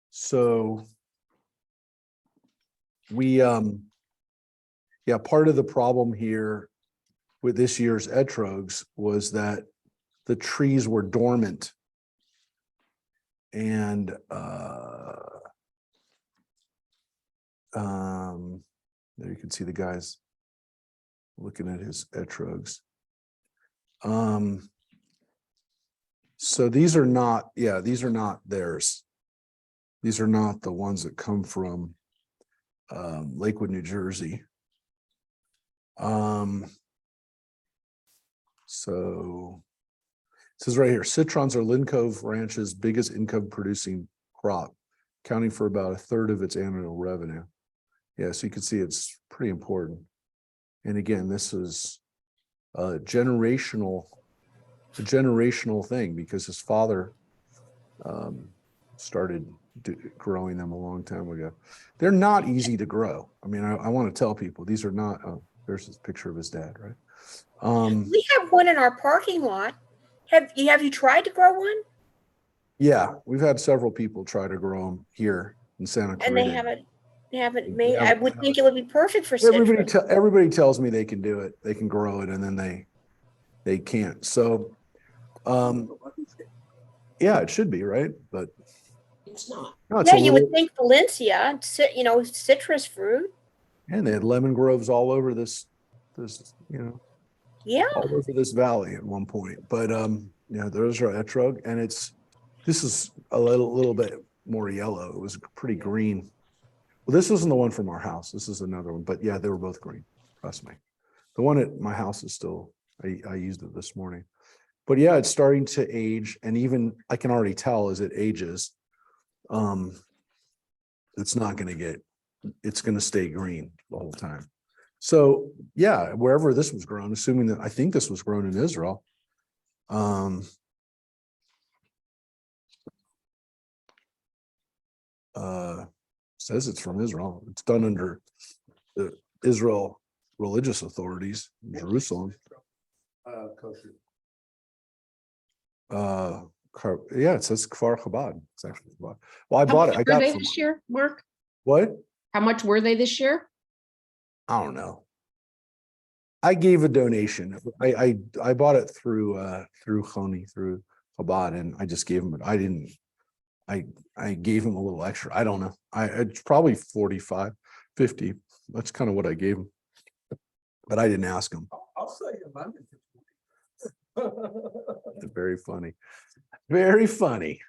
So we, yeah, part of the problem here with this year's etrogs was that the trees were dormant. And there you can see the guys looking at his etrogs. So these are not, yeah, these are not theirs. These are not the ones that come from Lakewood, New Jersey. So it says right here, citrons are Lynn Cove Ranch's biggest income producing crop, accounting for about a third of its annual revenue. Yeah, so you can see it's pretty important. And again, this is a generational thing because his father started growing them a long time ago. They're not easy to grow. I mean, I want to tell people these are not, there's this picture of his dad, right? We have one in our parking lot. Have you tried to grow one? Yeah, we've had several people try to grow them here in Santa Clarita. And they haven't made, I would think it would be perfect for citrus. Everybody tells me they can do it. They can grow it and then they can't. So, yeah, it should be, right? But it's not. No, yeah, you would think Valencia, citrus fruit. And they had lemon groves all over this, yeah, all over this valley at one point. But those are etrog, and this is a little bit more yellow. It was pretty green. Well, this wasn't the one from our house. This is another one, but yeah, they were both green. Trust me. The one at my house is still, I used it this morning. But yeah, it's starting to age, and even I can already tell as it ages, it's not going to get, it's going to stay green the whole time. So yeah, wherever this was grown, assuming that I think this was grown in Israel, says it's from Israel. It's done under the Israel religious authorities in Jerusalem. Yeah, it says Kfar Chabad. It's actually Chabad. Well, I bought it. I got it this year, Mark. What? How much were they this year? I don't know. I gave a donation. I bought it through Choni, through Chabad, and I just gave him it. I gave him a little extra. I don't know. It's probably 45, 50. That's kind of what I gave him. But I didn't ask him. I'll sell you money. Very funny. Very funny.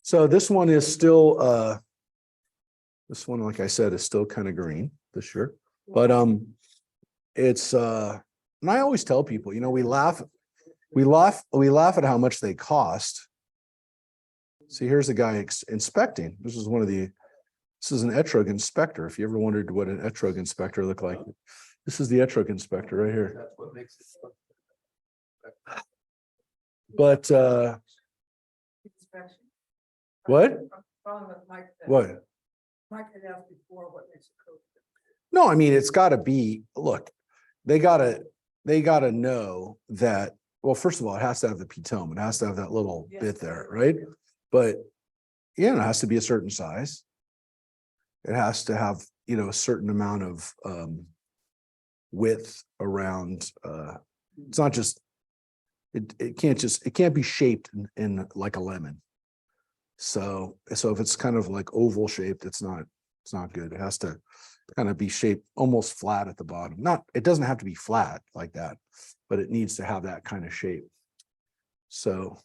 So this one is still this one, like I said, is still kind of green this year. But it's and I always tell people, we laugh at how much they cost. See, here's the guy inspecting. This is an etrog inspector. If you ever wondered what an etrog inspector looked like, this is the etrog inspector right here. That's what makes it fun. But what? What? Mike had asked before what makes it cool. No, I mean, it's got to be, look, they got to know that, well, first of all, it has to have the pitome. It has to have that little bit there, right? But, it has to be a certain size. It has to have, a certain amount of width around, it's not just, it can't be shaped in like a lemon. So if it's kind of like oval shaped, it's not good. It has to kind of be shaped almost flat at the bottom. It doesn't have to be flat like that, but it needs to have that kind of shape. So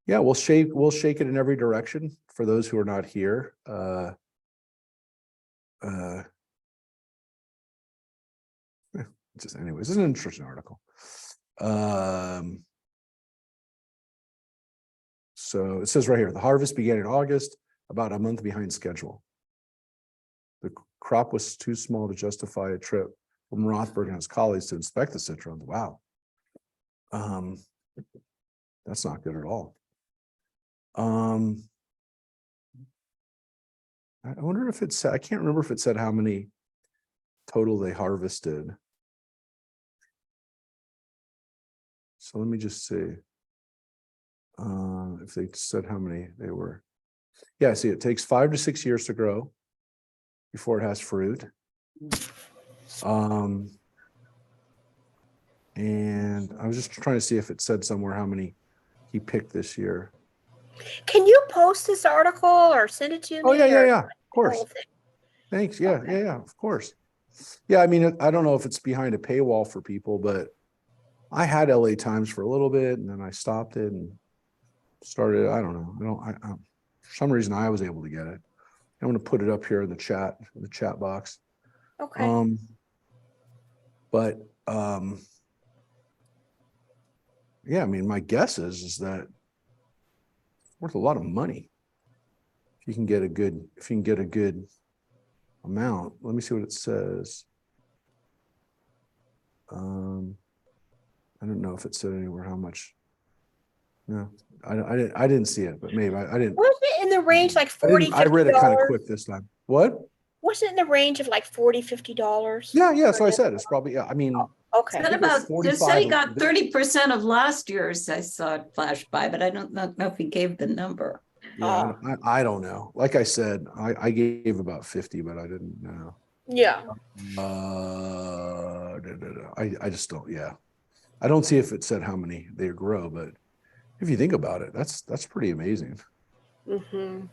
yeah, we'll shake it in every direction for those who are not here. Anyways, it's an interesting article. So it says right here, the harvest began in August, about a month behind schedule. The crop was too small to justify a trip from Rothberg and his colleagues to inspect the citrons. Wow. That's not good at all. I wonder if it said, I can't remember if it said how many total they harvested. So let me just see. If they said how many they were. Yeah, see, it takes 5 to 6 years to grow before it has fruit. And I was just trying to see if it said somewhere how many he picked this year. Can you post this article or send it to me? Oh, yeah, or of the course. whole thing? Thanks. Yeah, Okay. yeah, of course. Yeah, I mean, I don't know if it's behind a paywall for people, but I had LA Times for a little bit and then I stopped it and started, I don't know. For some reason I was able to get it. I'm going to put it up here in the chat box. Okay. But yeah, I mean, my guess is that it's worth a lot of money. If you can get a good amount. Let me see what it says. I don't know if it said anywhere how much. No, I didn't see it, but maybe I didn't. Was it in the range like $40, I read it kind of $50? quick this time. What? Was it in the range of like $40, $50? Yeah. So I said it's probably, yeah. I mean, Okay. Said think it was about, 45 it said he of got this. 30% of last year's. I saw it flash by, but I don't know if he gave the number. Yeah, I don't know. Like I said, I gave about 50, but I didn't know. Yeah. I just don't. Yeah, I don't see if it said how many they grow, but if you think about it, that's pretty amazing. Mm-hmm.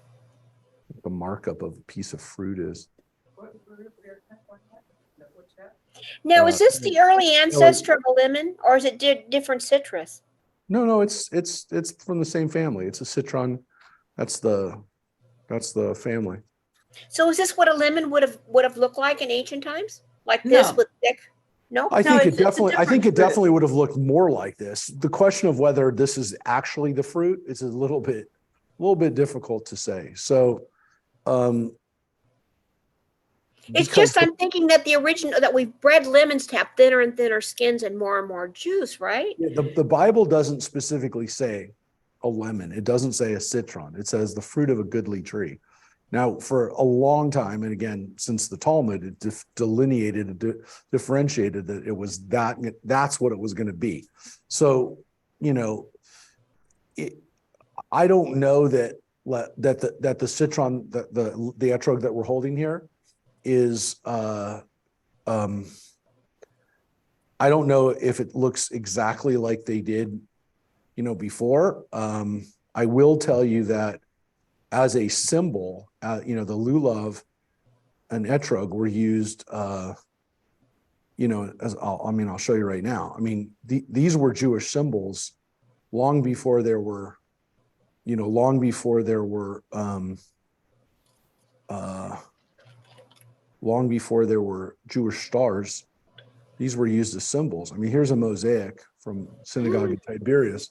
The markup of a piece of fruit is. Now, is this the early ancestor of a lemon, or is it different citrus? No, it's from the same family. It's a citron. That's the family. So is this what a lemon would have looked like in ancient times? Like this No. with thick? No? I think it's a different fruit. definitely would have looked more like this. The question of whether this is actually the fruit is a little bit difficult to say. So, It's because just I'm thinking that the original that we've bred lemons to have thinner and thinner skins and more juice, right? the Bible doesn't specifically say a lemon. It doesn't say a citron. It says the fruit of a goodly tree. Now, for a long time, and again, since the Talmud, it differentiated that it was that's what it was going to be. So, I don't know that the citron, the etrog that we're holding here is, I don't know if it looks exactly like they did, before. I will tell you that as a symbol, the lulav and etrog were used, I'll show you right now. I mean, these were Jewish symbols long before there were, Jewish stars. These were used as symbols. I mean, here's a mosaic from synagogue in Tiberias.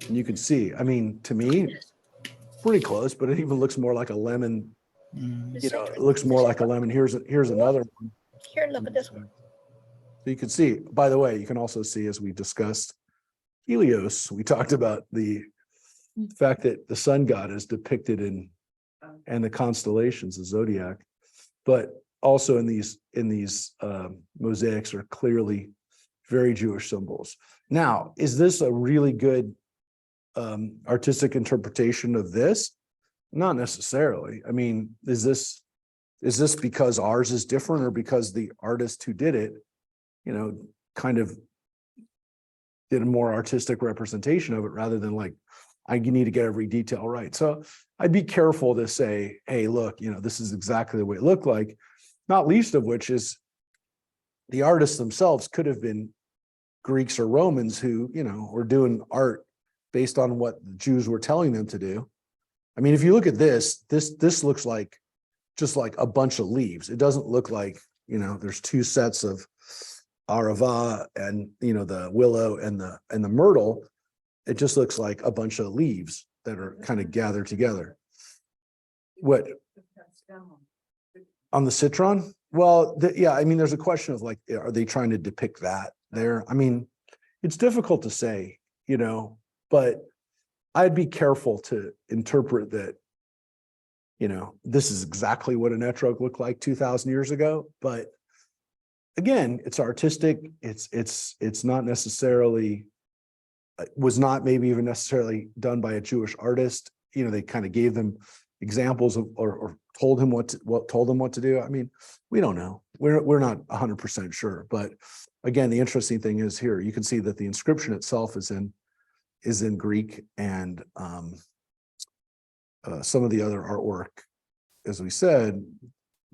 And you can see, I mean, to me, pretty close, but it even looks more like a lemon. It looks more like a lemon. Here's another one. Here, look at this one. So you can see, by the way, you can also see, as we discussed Helios, we talked about the fact that the sun god is depicted and the constellations, the zodiac, but also in these mosaics are clearly very Jewish symbols. Now, is this a really good artistic interpretation of this? Not necessarily. I mean, is this because ours is different, or because the artist who did it, kind of did a more artistic representation of it rather than like, I need to get every detail right. So I'd be careful to say, hey, look, this is exactly the way it looked like, not least of which is the artists themselves could have been Greeks or Romans who, were doing art based on what the Jews were telling them to do. I mean, if you look at this looks like just like a bunch of leaves. It doesn't look like, there's two sets of arava and, the willow and the myrtle. It just looks like a bunch of leaves that are kind of gathered together. What? On the citron? Well, I mean, there's a question of like, are they trying to depict that there? I mean, it's difficult to say, but I'd be careful to interpret that, this is exactly what an etrog looked like 2,000 years ago. But again, it's artistic. It's not necessarily, was not maybe even necessarily done by a Jewish artist. You know, they kind of gave them examples of, or told them what to do. I mean, we don't know. We're not 100% sure. But again, the interesting thing is here, you can see that the inscription itself is in Greek, and some of the other artwork, as we said,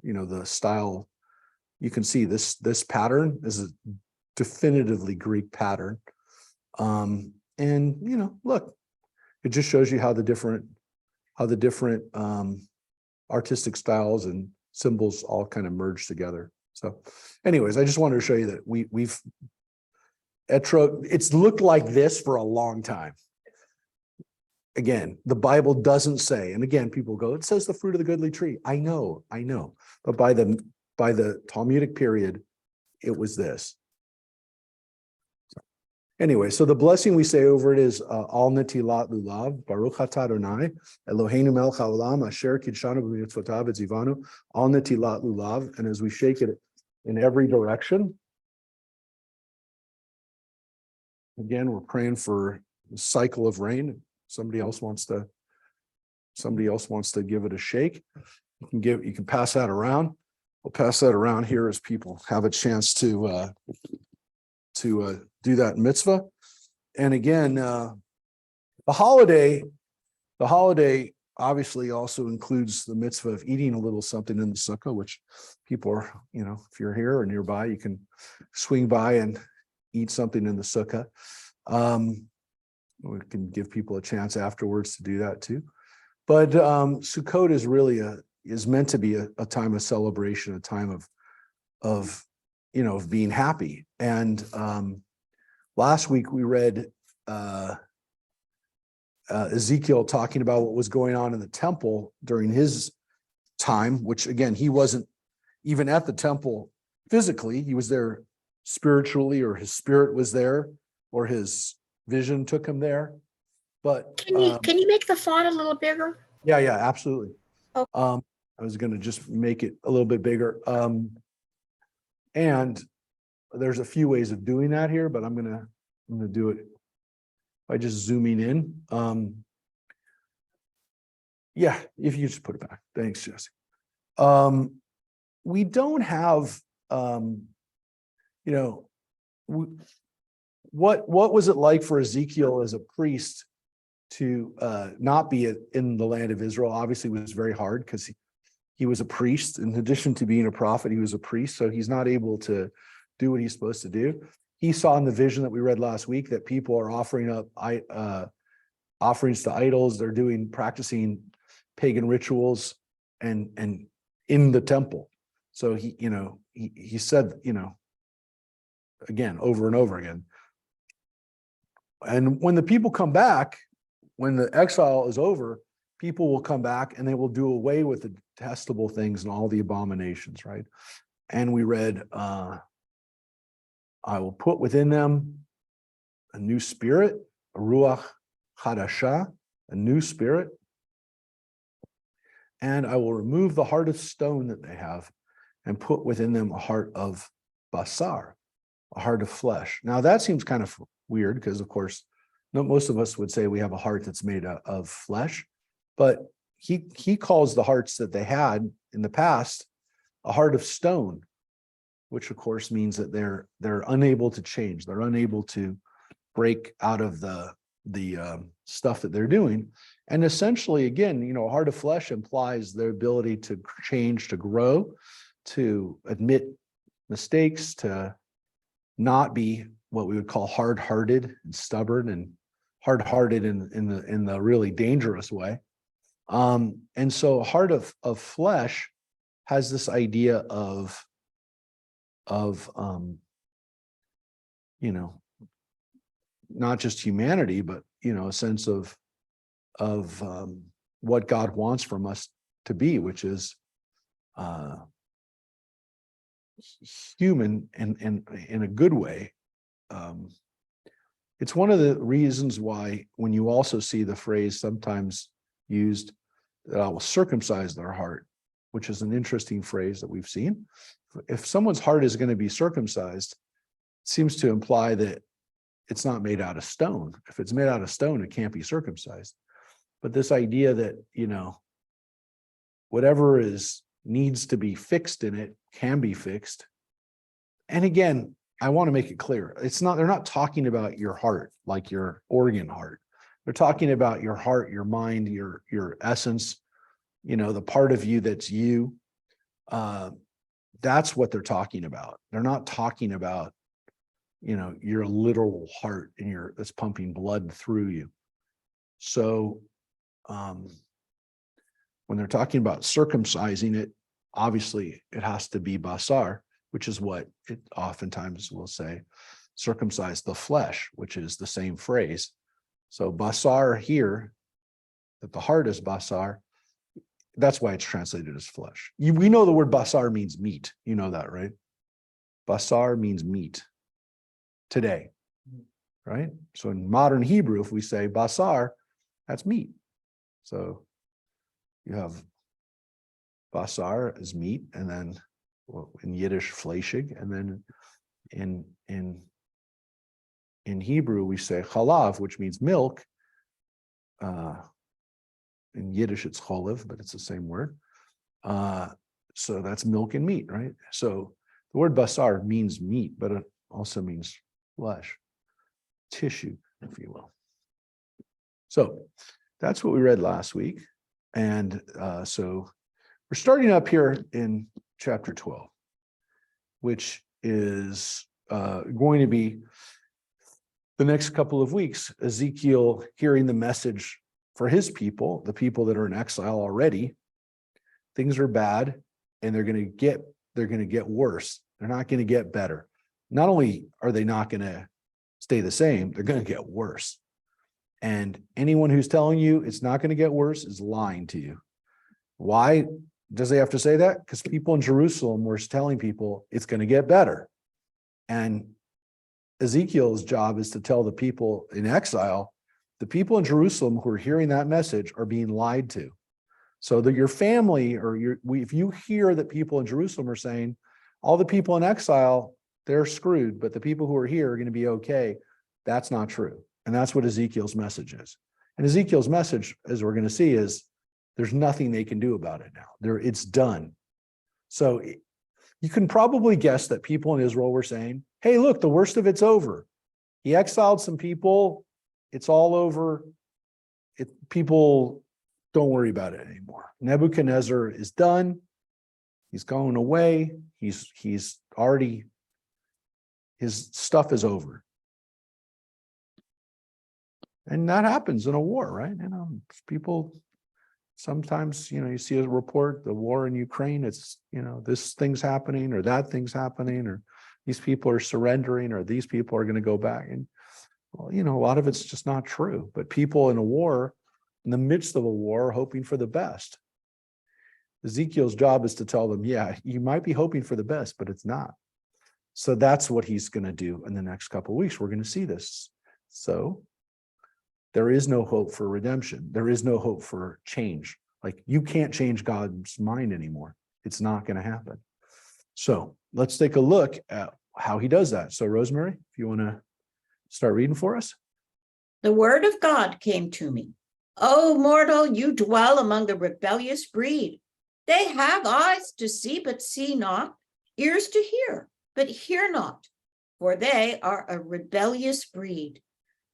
you know, the style, you can see this pattern is a definitively Greek pattern. And you know, look, it just shows you how the different artistic styles and symbols all kind of merge together. So anyways, I just wanted to show you that it's looked like this for a long time. Again, the Bible doesn't say, and again, people go, it says the fruit of the goodly tree. I know, but by the Talmudic period, it was this. Anyway, so the blessing we say over it is Al Netilat Lulav, Baruch Atah Adonai, Eloheinu melech haolam, Asher kidshanu b'mitzvotav v'tzivanu, Al Netilat Lulav, and as we shake it in every direction, again, we're praying for the cycle of rain. Somebody else wants to give it a shake. You can pass that around. We'll pass that around here as people have a chance to do that mitzvah. And again, the holiday obviously also includes the mitzvah of eating a little something in the sukkah, which people are, you know, if you're here or nearby, you can swing by and eat something in the sukkah. We can give people a chance afterwards to do that too. But Sukkot is really is meant to be a time of celebration, a time of you know, of being happy. And last week we read Ezekiel talking about what was going on in the temple during his time, which again, he wasn't even at the temple physically. He was there spiritually, or his spirit was there, or his vision took him there. But Can you make the font a little bigger? yeah, absolutely. Okay. I was going to just make it a little bit bigger. And there's a few ways of doing that here, but I'm gonna do it by just zooming in. Yeah, if you just put it back. Thanks, Jesse. We don't have, you know, what was it like for Ezekiel as a priest to not be in the land of Israel? Obviously, it was very hard because he was a priest. In addition to being a prophet, he was a priest, so he's not able to do what he's supposed to do. He saw in the vision that we read last week that people are offering up offerings to idols. They're practicing pagan rituals and in the temple. So he said, you know, again, over and over again. And when the people come back, when the exile is over, people will come back and they will do away with the detestable things and all the abominations, right? And we read, I will put within them a new spirit, a ruach chadashah, a new spirit, and I will remove the heart of stone that they have and put within them a heart of basar, a heart of flesh. Now that seems kind of weird because, of course, most of us would say we have a heart that's made of flesh, but he calls the hearts that they had in the past a heart of stone, which of course means that they're unable to change. They're unable to break out of the stuff that they're doing. And essentially, again, you know, a heart of flesh implies their ability to change, to grow, to admit mistakes, to not be what we would call hard-hearted and stubborn, and hard-hearted in the really dangerous way. And so a heart of flesh has this idea of you know, not just humanity, but you know, a sense of what God wants from us to be, which is human and in a good way. It's one of the reasons why when you also see the phrase sometimes used that I will circumcise their heart, which is an interesting phrase that we've seen. If someone's heart is going to be circumcised, it seems to imply that it's not made out of stone. If it's made out of stone, it can't be circumcised. But this idea that, whatever needs to be fixed in it can be fixed. And again, I want to make it clear. They're not talking about your heart, like your organ heart. They're talking about your heart, your mind, your essence, the part of you that's you. That's what they're talking about. They're not talking about, your literal heart and that's pumping blood through you. So when they're talking about circumcising it, obviously it has to be basar, which is what it oftentimes will say, circumcise the flesh, which is the same phrase. So basar here, that the heart is basar, that's why it's translated as flesh. We know the word basar means meat. You know that, right? Basar means meat today, right? So in modern Hebrew, if we say basar, that's meat. So you have basar as meat, and then in Yiddish, fleshig, and then in Hebrew we say chalav, which means milk. In Yiddish it's cholev, but it's the same word. So that's milk and meat, right? So the word basar means meat, but it also means flesh, tissue, if you will. So that's what we read last week. And so we're starting up here in chapter 12, which is going to be the next couple of weeks, Ezekiel hearing the message for his people, the people that are in exile already. Things are bad, and they're going to get worse. They're not going to get better. Not only are they not going to stay the same, they're going to get worse. And anyone who's telling you it's not going to get worse is lying to you. Why does he have to say that? Because people in Jerusalem were telling people it's going to get better. And Ezekiel's job is to tell the people in exile, the people in Jerusalem who are hearing that message are being lied to. So that your family, or if you hear that people in Jerusalem are saying, all the people in exile, they're screwed, but the people who are here are going to be okay, that's not true. And that's what Ezekiel's message is. And Ezekiel's message, as we're going to see, is there's nothing they can do about it now. It's done. So you can probably guess that people in Israel were saying, hey, look, the worst of it's over. He exiled some people. It's all over. People don't worry about it anymore. Nebuchadnezzar is done. He's going away. He's already, his stuff is over. And that happens in a war, right? People sometimes, you see a report, the war in Ukraine, it's, this thing's happening or that thing's happening, or these people are surrendering, or these people are going to go back. And, well, a lot of it's just not true. But people in a war, in the midst of a war, are hoping for the best. Ezekiel's job is to tell them, yeah, you might be hoping for the best, but it's not. So that's what he's going to do in the next couple of weeks. We're going to see this. So there is no hope for redemption. There is no hope for change. Like, you can't change God's mind anymore. It's not going to happen. So let's take a look at how he does that. So Rosemary, if you want to start reading for us. The word of God came to me. O mortal, you dwell among a rebellious breed. They have eyes to see, but see not, ears to hear, but hear not, for they are a rebellious breed.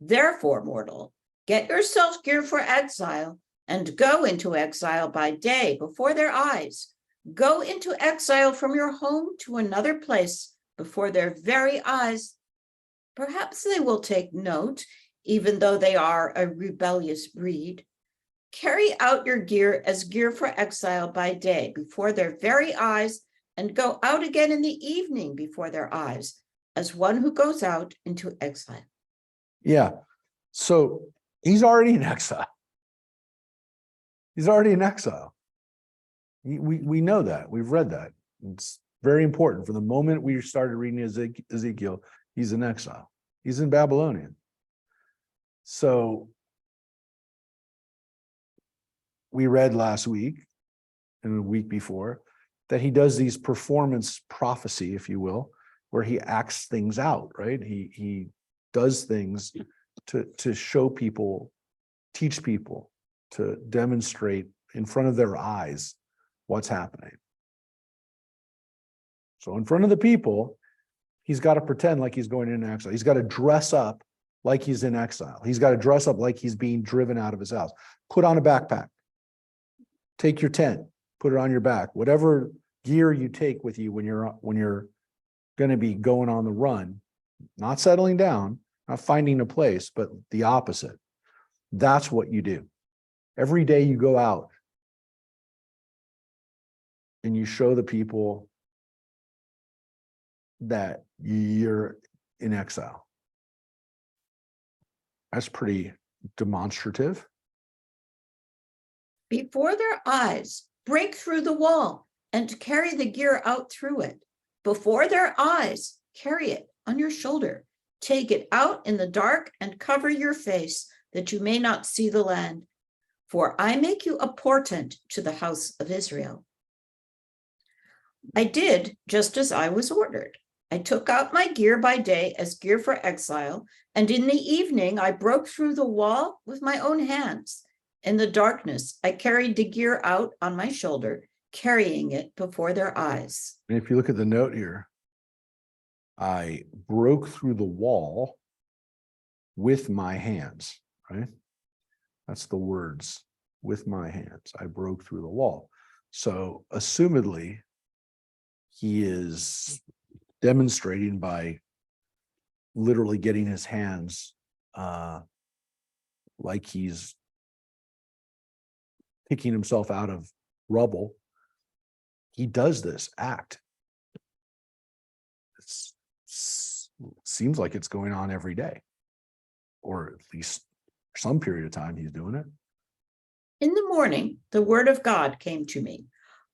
Therefore, mortal, get yourself geared for exile, and go into exile by day before their eyes. Go into exile from your home to another place before their very eyes. Perhaps they will take note, even though they are a rebellious breed. Carry out your gear as gear for exile by day before their very eyes, and go out again in the evening before their eyes, as one who goes out into exile. Yeah. So he's already in exile. He's already in exile. We know that. We've read that. It's very important. From the moment we started reading Ezekiel, he's in exile. He's in Babylonian. So we read last week and the week before that he does these performance prophecy, if you will, where he acts things out, right? He does things to show people, teach people, to demonstrate in front of their eyes what's happening. So in front of the people, he's got to pretend like he's going into exile. He's got to dress up like he's in exile. He's got to dress up like he's being driven out of his house. Put on a backpack. Take your tent, put it on your back. Whatever gear you take with you when you're going to be going on the run, not settling down, not finding a place, but the opposite. That's what you do. Every day you go out and you show the people that you're in exile. That's pretty demonstrative. Before their eyes, break through the wall and carry the gear out through it. Before their eyes, carry it on your shoulder. Take it out in the dark and cover your face, that you may not see the land. For I make you a portent to the house of Israel. I did just as I was ordered. I took out my gear by day as gear for exile, and in the evening I broke through the wall with my own hands. In the darkness, I carried the gear out on my shoulder, carrying it before their eyes. And if you look at the note here, I broke through the wall with my hands, right? That's the words, with my hands. I broke through the wall. So assumedly, he is demonstrating by literally getting his hands like he's picking himself out of rubble. He does this act. It seems like it's going on every day, or at least some period of time he's doing it. In the morning, the word of God came to me.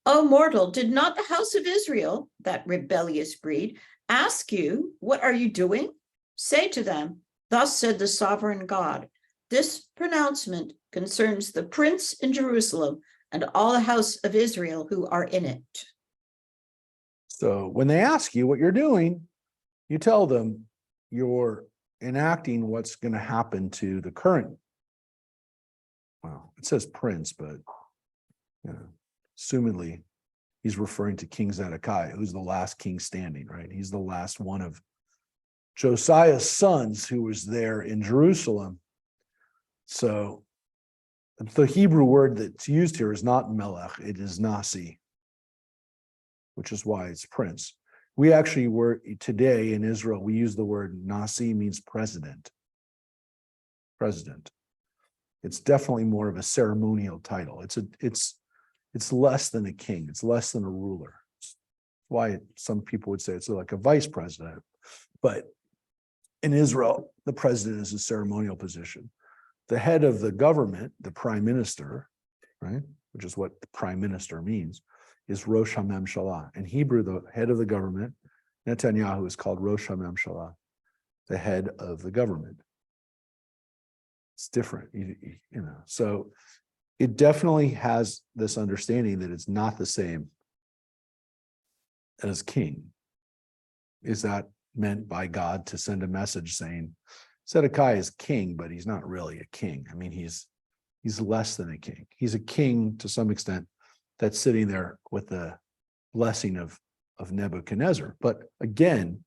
O mortal, did not the house of Israel, that rebellious breed, ask you, what are you doing? Say to them, thus said the sovereign God, this pronouncement concerns the prince in Jerusalem and all the house of Israel who are in it. So when they ask you what you're doing, you tell them you're enacting what's going to happen to the current, well, it says prince, but assumedly he's referring to King Zedekiah, who's the last king standing, right? He's the last one of Josiah's sons who was there in Jerusalem. So the Hebrew word that's used here is not melech, it is nasi, which is why it's prince. We actually today in Israel, we use the word nasi, means president. President. It's definitely more of a ceremonial title. It's less than a king. It's less than a ruler. It's why some people would say it's like a vice president. But in Israel, the president is a ceremonial position. The head of the government, the prime minister, right, which is what the prime minister means, is Rosh HaMemshalah. In Hebrew, the head of the government, Netanyahu, is called Rosh HaMemshalah, the head of the government. It's different, So it definitely has this understanding that it's not the same as king. Is that meant by God to send a message saying, Zedekiah is king, but he's not really a king. I mean, he's less than a king. He's a king to some extent that's sitting there with the blessing of Nebuchadnezzar. But again,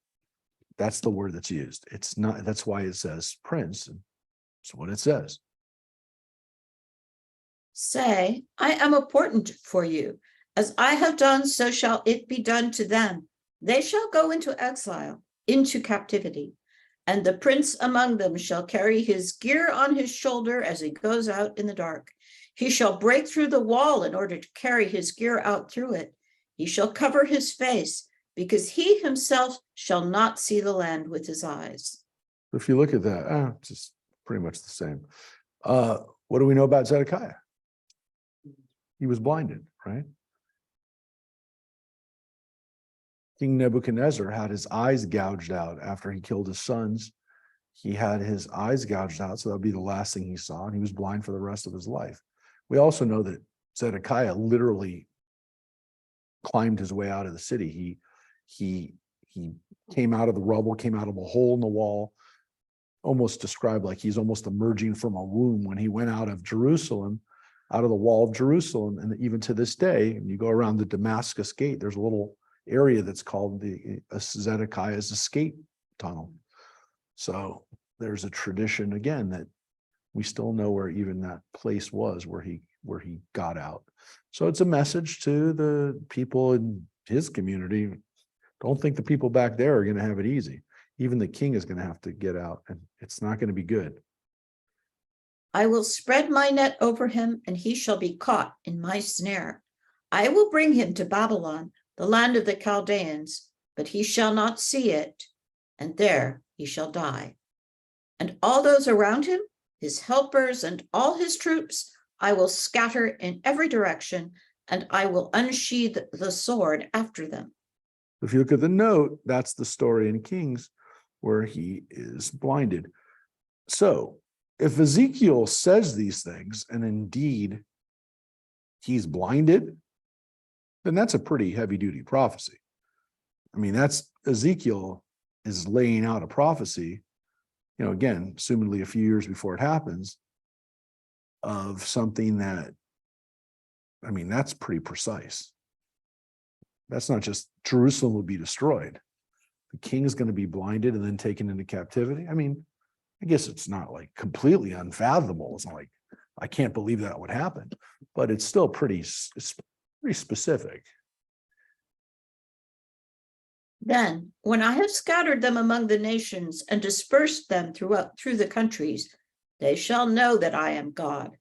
that's the word that's used. It's not, that's why it says prince. That's what it says. Say, I am a portent for you. As I have done, so shall it be done to them. They shall go into exile, into captivity. And the prince among them shall carry his gear on his shoulder as he goes out in the dark. He shall break through the wall in order to carry his gear out through it. He shall cover his face, because he himself shall not see the land with his eyes. If you look at that, it's just pretty much the same. What do we know about Zedekiah? He was blinded, right? King Nebuchadnezzar had his eyes gouged out after he killed his sons. He had his eyes gouged out, so that would be the last thing he saw, and he was blind for the rest of his life. We also know that Zedekiah literally climbed his way out of the city. He came out of the rubble, came out of a hole in the wall, almost described like he's almost emerging from a womb when he went out of Jerusalem, out of the wall of Jerusalem. And even to this day, when you go around the Damascus gate, there's a little area that's called the Zedekiah's escape tunnel. So there's a tradition again that we still know where even that place was where he got out. So it's a message to the people in his community. Don't think the people back there are going to have it easy. Even the king is going to have to get out, and it's not going to be good. I will spread my net over him, and he shall be caught in my snare. I will bring him to Babylon, the land of the Chaldeans, but he shall not see it, and there he shall die. And all those around him, his helpers and all his troops, I will scatter in every direction, and I will unsheathe the sword after them. If you look at the note, that's the story in Kings where he is blinded. So if Ezekiel says these things, and indeed he's blinded, then that's a pretty heavy-duty prophecy. I mean, that's Ezekiel is laying out a prophecy, again, assumedly a few years before it happens, of something that, I mean, that's pretty precise. That's not just Jerusalem will be destroyed. The king is going to be blinded and then taken into captivity. I mean, I guess it's not like completely unfathomable. It's not like I can't believe that would happen, but it's still pretty specific. Then, when I have scattered them among the nations and dispersed them through the countries, they shall know that I am God.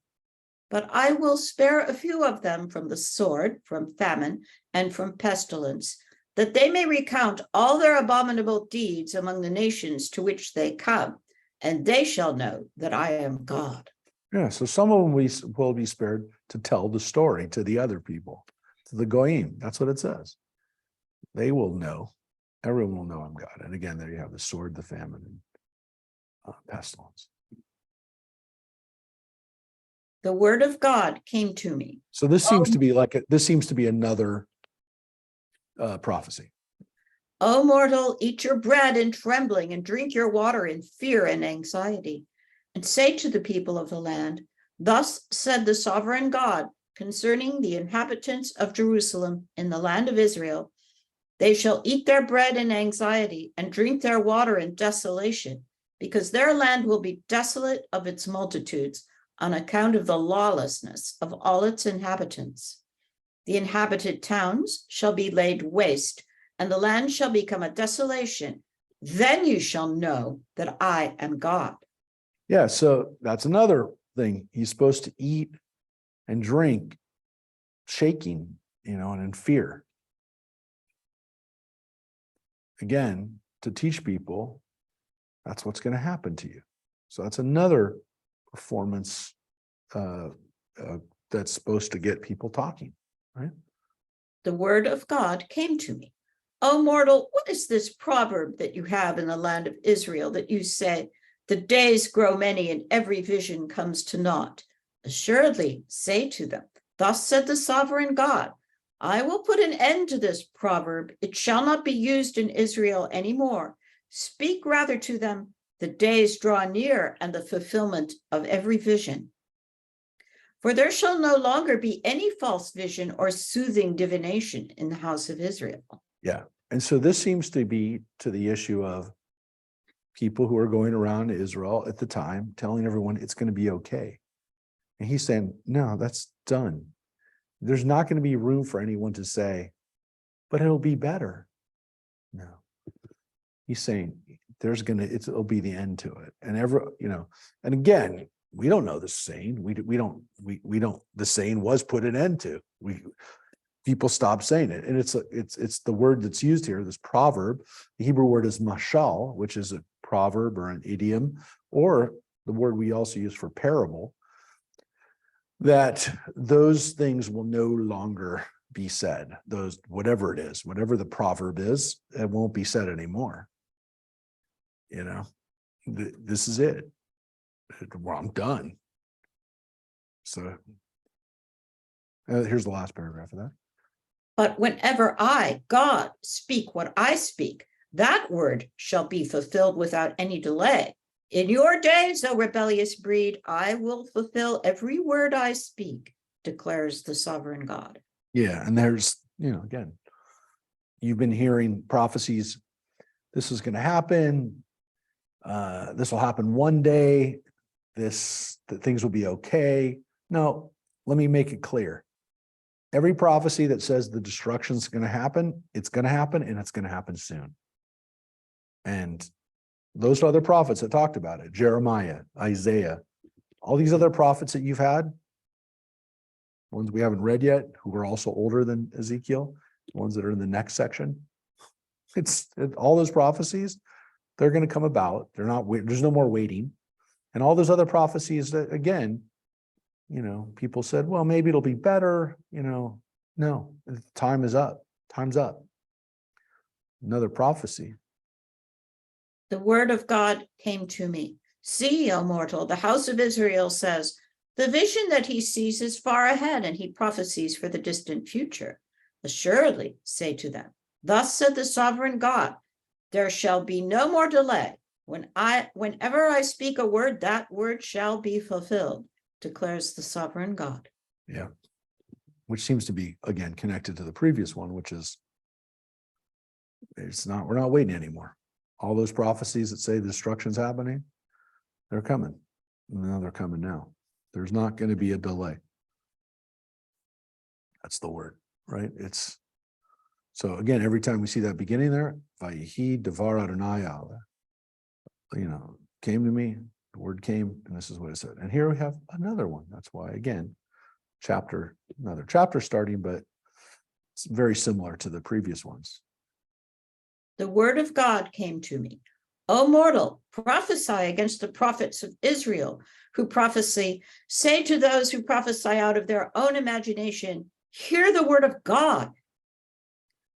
But I will spare a few of them from the sword, from famine, and from pestilence, that they may recount all their abominable deeds among the nations to which they come, and they shall know that I am God. Yeah, so some of them will be spared to tell the story to the other people, to the Goyim. That's what it says. They will know. Everyone will know I'm God. And again, there you have the sword, the famine, and pestilence. The word of God came to me. So this seems to be another prophecy. O mortal, eat your bread in trembling and drink your water in fear and anxiety. And say to the people of the land, thus said the sovereign God concerning the inhabitants of Jerusalem in the land of Israel, they shall eat their bread in anxiety and drink their water in desolation, because their land will be desolate of its multitudes on account of the lawlessness of all its inhabitants. The inhabited towns shall be laid waste, and the land shall become a desolation. Then you shall know that I am God. Yeah, so that's another thing. He's supposed to eat and drink, shaking, and in fear. Again, to teach people that's what's going to happen to you. So that's another performance that's supposed to get people talking, right? The word of God came to me. O mortal, what is this proverb that you have in the land of Israel that you say, the days grow many and every vision comes to naught? Assuredly, say to them, thus said the sovereign God, I will put an end to this proverb. It shall not be used in Israel anymore. Speak rather to them, the days draw near and the fulfillment of every vision. For there shall no longer be any false vision or soothing divination in the house of Israel. Yeah. And so this seems to be to the issue of people who are going around Israel at the time telling everyone it's going to be okay. And he's saying, no, that's done. There's not going to be room for anyone to say, but it'll be better. No. He's saying it'll be the end to it. And and again, we don't know the saying. We don't, the saying was put an end to. People stop saying it. And it's the word that's used here, this proverb. The Hebrew word is mashal, which is a proverb or an idiom, or the word we also use for parable, that those things will no longer be said. Whatever it is, whatever the proverb is, it won't be said anymore. This is it. Well, I'm done. So here's the last paragraph of that. But whenever I, God, speak what I speak, that word shall be fulfilled without any delay. In your days, O rebellious breed, I will fulfill every word I speak, declares the sovereign God. Yeah, and there's, again, you've been hearing prophecies. This is going to happen. This will happen one day. That things will be okay. No, let me make it clear. Every prophecy that says the destruction is going to happen, it's going to happen, and it's going to happen soon. And those other prophets that talked about it, Jeremiah, Isaiah, all these other prophets that you've had, ones we haven't read yet, who are also older than Ezekiel, ones that are in the next section. All those prophecies, they're going to come about. There's no more waiting. And all those other prophecies that, again, people said, well, maybe it'll be better. No, time is up. Time's up. Another prophecy. The word of God came to me. See, O mortal, the house of Israel says, the vision that he sees is far ahead, and he prophesies for the distant future. Assuredly, say to them, thus said the sovereign God, there shall be no more delay. Whenever I speak a word, that word shall be fulfilled, declares the sovereign God. Yeah. Which seems to be, again, connected to the previous one, which is, we're not waiting anymore. All those prophecies that say the destruction's happening, they're coming. No, they're coming now. There's not going to be a delay. That's the word, right? So again, every time we see that beginning there, Vayihi Devar Adonai, came to me, the word came, and this is what it said. And here we have another one. That's why, again, another chapter starting, but it's very similar to the previous ones. The word of God came to me. O mortal, prophesy against the prophets of Israel who prophesy. Say to those who prophesy out of their own imagination, hear the word of God.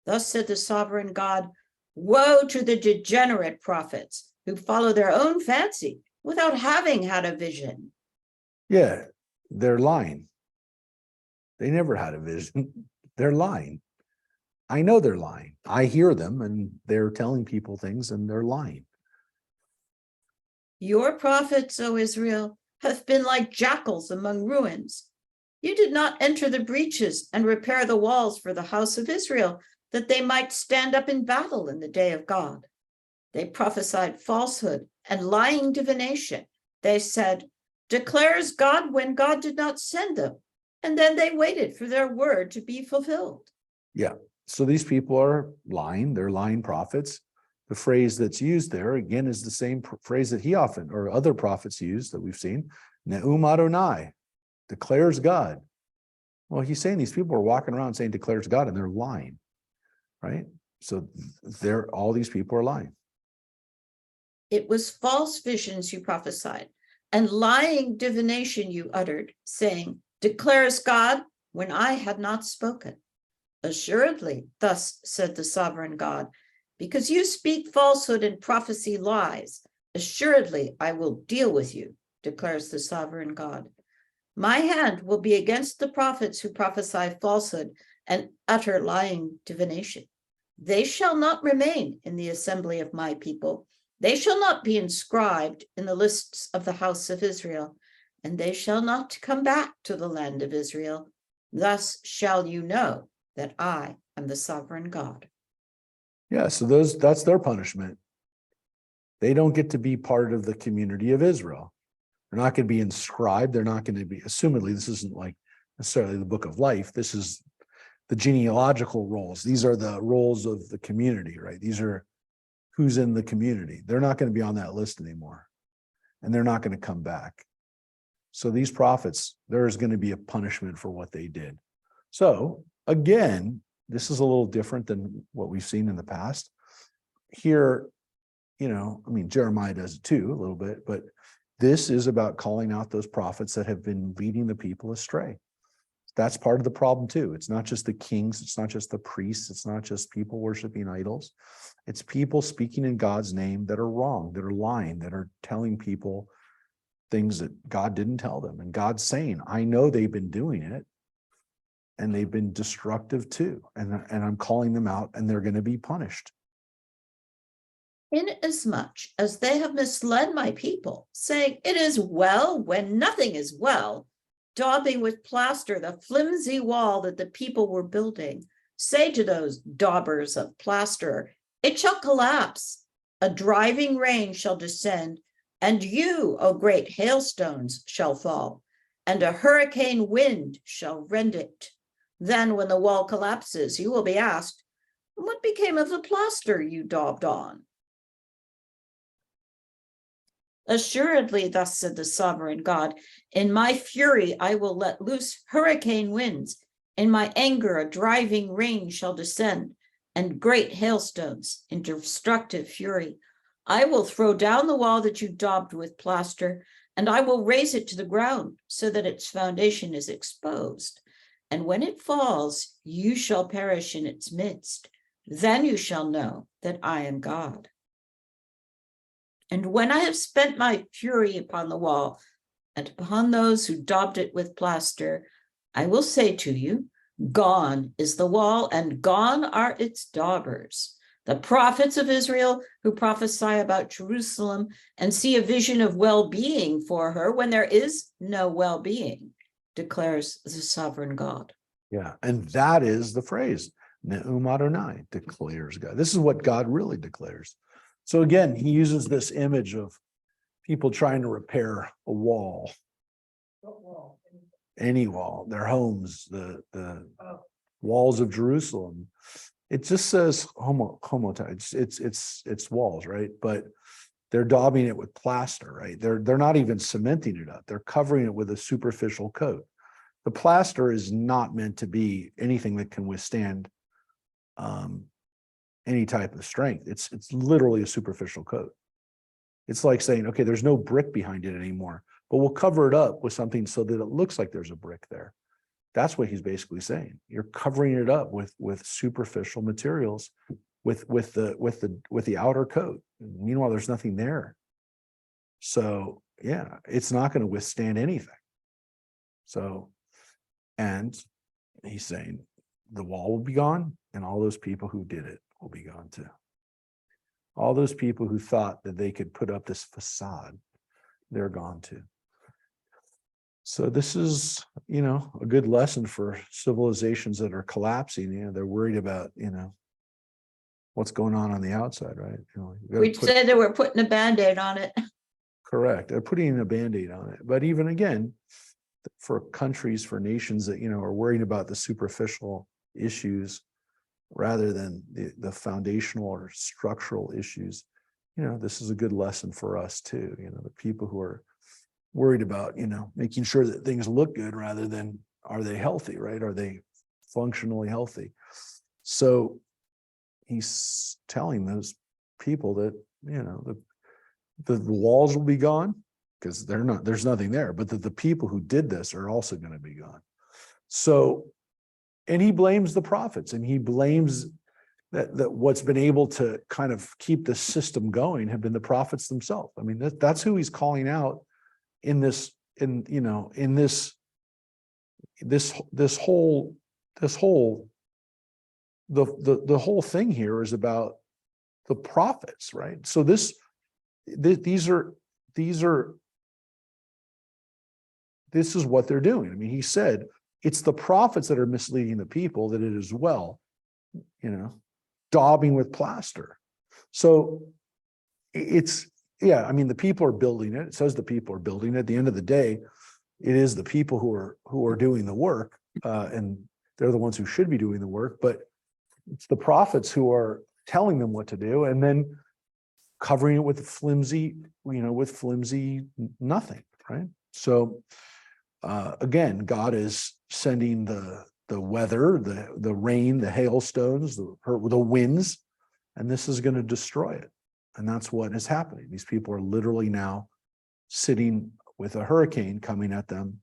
Thus said the sovereign God, woe to the degenerate prophets who follow their own fancy without having had a vision. Yeah, they're lying. They never had a vision. They're lying. I know they're lying. I hear them and they're telling people things and they're lying. Your prophets, O Israel, have been like jackals among ruins. You did not enter the breaches and repair the walls for the house of Israel, that they might stand up in battle in the day of God. They prophesied falsehood and lying divination. They said, declares God when God did not send them. And then they waited for their word to be fulfilled. Yeah. So these people are lying. They're lying prophets. The phrase that's used there, again, is the same phrase that he often, or other prophets use that we've seen. Ne'um Adonai, declares God. Well, he's saying these people are walking around saying declares God, and they're lying, right? So all these people are lying. It was false visions you prophesied, and lying divination you uttered, saying, declares God, when I had not spoken. Assuredly, thus said the sovereign God, because you speak falsehood and prophecy lies, assuredly I will deal with you, declares the sovereign God. My hand will be against the prophets who prophesy falsehood and utter lying divination. They shall not remain in the assembly of my people. They shall not be inscribed in the lists of the house of Israel, and they shall not come back to the land of Israel. Thus shall you know that I am the sovereign God. Yeah, so that's their punishment. They don't get to be part of the community of Israel. They're not going to be inscribed. They're not going to be, assumedly, this isn't like necessarily the book of life. This is the genealogical roles. These are the roles of the community, right? These are who's in the community. They're not going to be on that list anymore. And they're not going to come back. So these prophets, there is going to be a punishment for what they did. So again, this is a little different than what we've seen in the past. Here, Jeremiah does it too, a little bit, but this is about calling out those prophets that have been leading the people astray. That's part of the problem too. It's not just the kings, it's not just the priests, it's not just people worshiping idols. It's people speaking in God's name that are wrong, that are lying, that are telling people things that God didn't tell them. And God's saying, I know they've been doing it, and they've been destructive too. And I'm calling them out, and they're going to be punished. Inasmuch as they have misled my people, saying, it is well when nothing is well, daubing with plaster the flimsy wall that the people were building, say to those daubers of plaster, it shall collapse, a driving rain shall descend, and you, O great hailstones, shall fall, and a hurricane wind shall rend it. Then when the wall collapses, you will be asked, what became of the plaster you daubed on? Assuredly, thus said the sovereign God, in my fury I will let loose hurricane winds. In my anger a driving rain shall descend, and great hailstones in destructive fury. I will throw down the wall that you daubed with plaster, and I will raise it to the ground so that its foundation is exposed. And when it falls, you shall perish in its midst. Then you shall know that I am God. And when I have spent my fury upon the wall and upon those who daubed it with plaster, I will say to you, gone is the wall and gone are its daubers. The prophets of Israel who prophesy about Jerusalem and see a vision of well-being for her when there is no well-being, declares the sovereign God. Yeah. And that is the phrase, Ne'um Adonai, declares God. This is what God really declares. So again, he uses this image of people trying to repair a wall, What wall? any wall, their homes, the walls of Jerusalem. It just says homotides. It's walls, right? But they're daubing it with plaster, right? They're not even cementing it up. They're covering it with a superficial coat. The plaster is not meant to be anything that can withstand any type of strength. It's literally a superficial coat. It's like saying, okay, there's no brick behind it anymore, but we'll cover it up with something so that it looks like there's a brick there. That's what he's basically saying. You're covering it up with superficial materials, with the outer coat. Meanwhile, there's nothing there. So yeah, it's not going to withstand anything. So, and he's saying the wall will be gone, and all those people who did it will be gone too. All those people who thought that they could put up this facade, they're gone too. So this is, a good lesson for civilizations that are collapsing. They're worried about, what's going on the outside, right? We said that we're putting a Band-Aid on it. Correct. They're putting a Band-Aid on it. But even again, for countries, for nations that, are worried about the superficial issues rather than the foundational or structural issues, this is a good lesson for us too. The people who are worried about, making sure that things look good rather than are they healthy, right? Are they functionally healthy? So he's telling those people that, the walls will be gone because there's nothing there, but that the people who did this are also going to be gone. So, and he blames the prophets, and he blames that what's been able to kind of keep the system going have been the prophets themselves. I mean, that's who he's calling out in this whole whole thing here is about the prophets, right? So this is what they're doing. I mean, he said it's the prophets that are misleading the people, that it is well, daubing with plaster. So the people are building it. It says the people are building it. At the end of the day, it is the people who are doing the work, and they're the ones who should be doing the work. But it's the prophets who are telling them what to do, and then covering it with flimsy nothing, right? So again, God is sending the weather, the rain, the hailstones, the winds, and this is going to destroy it. And that's what is happening. These people are literally now sitting with a hurricane coming at them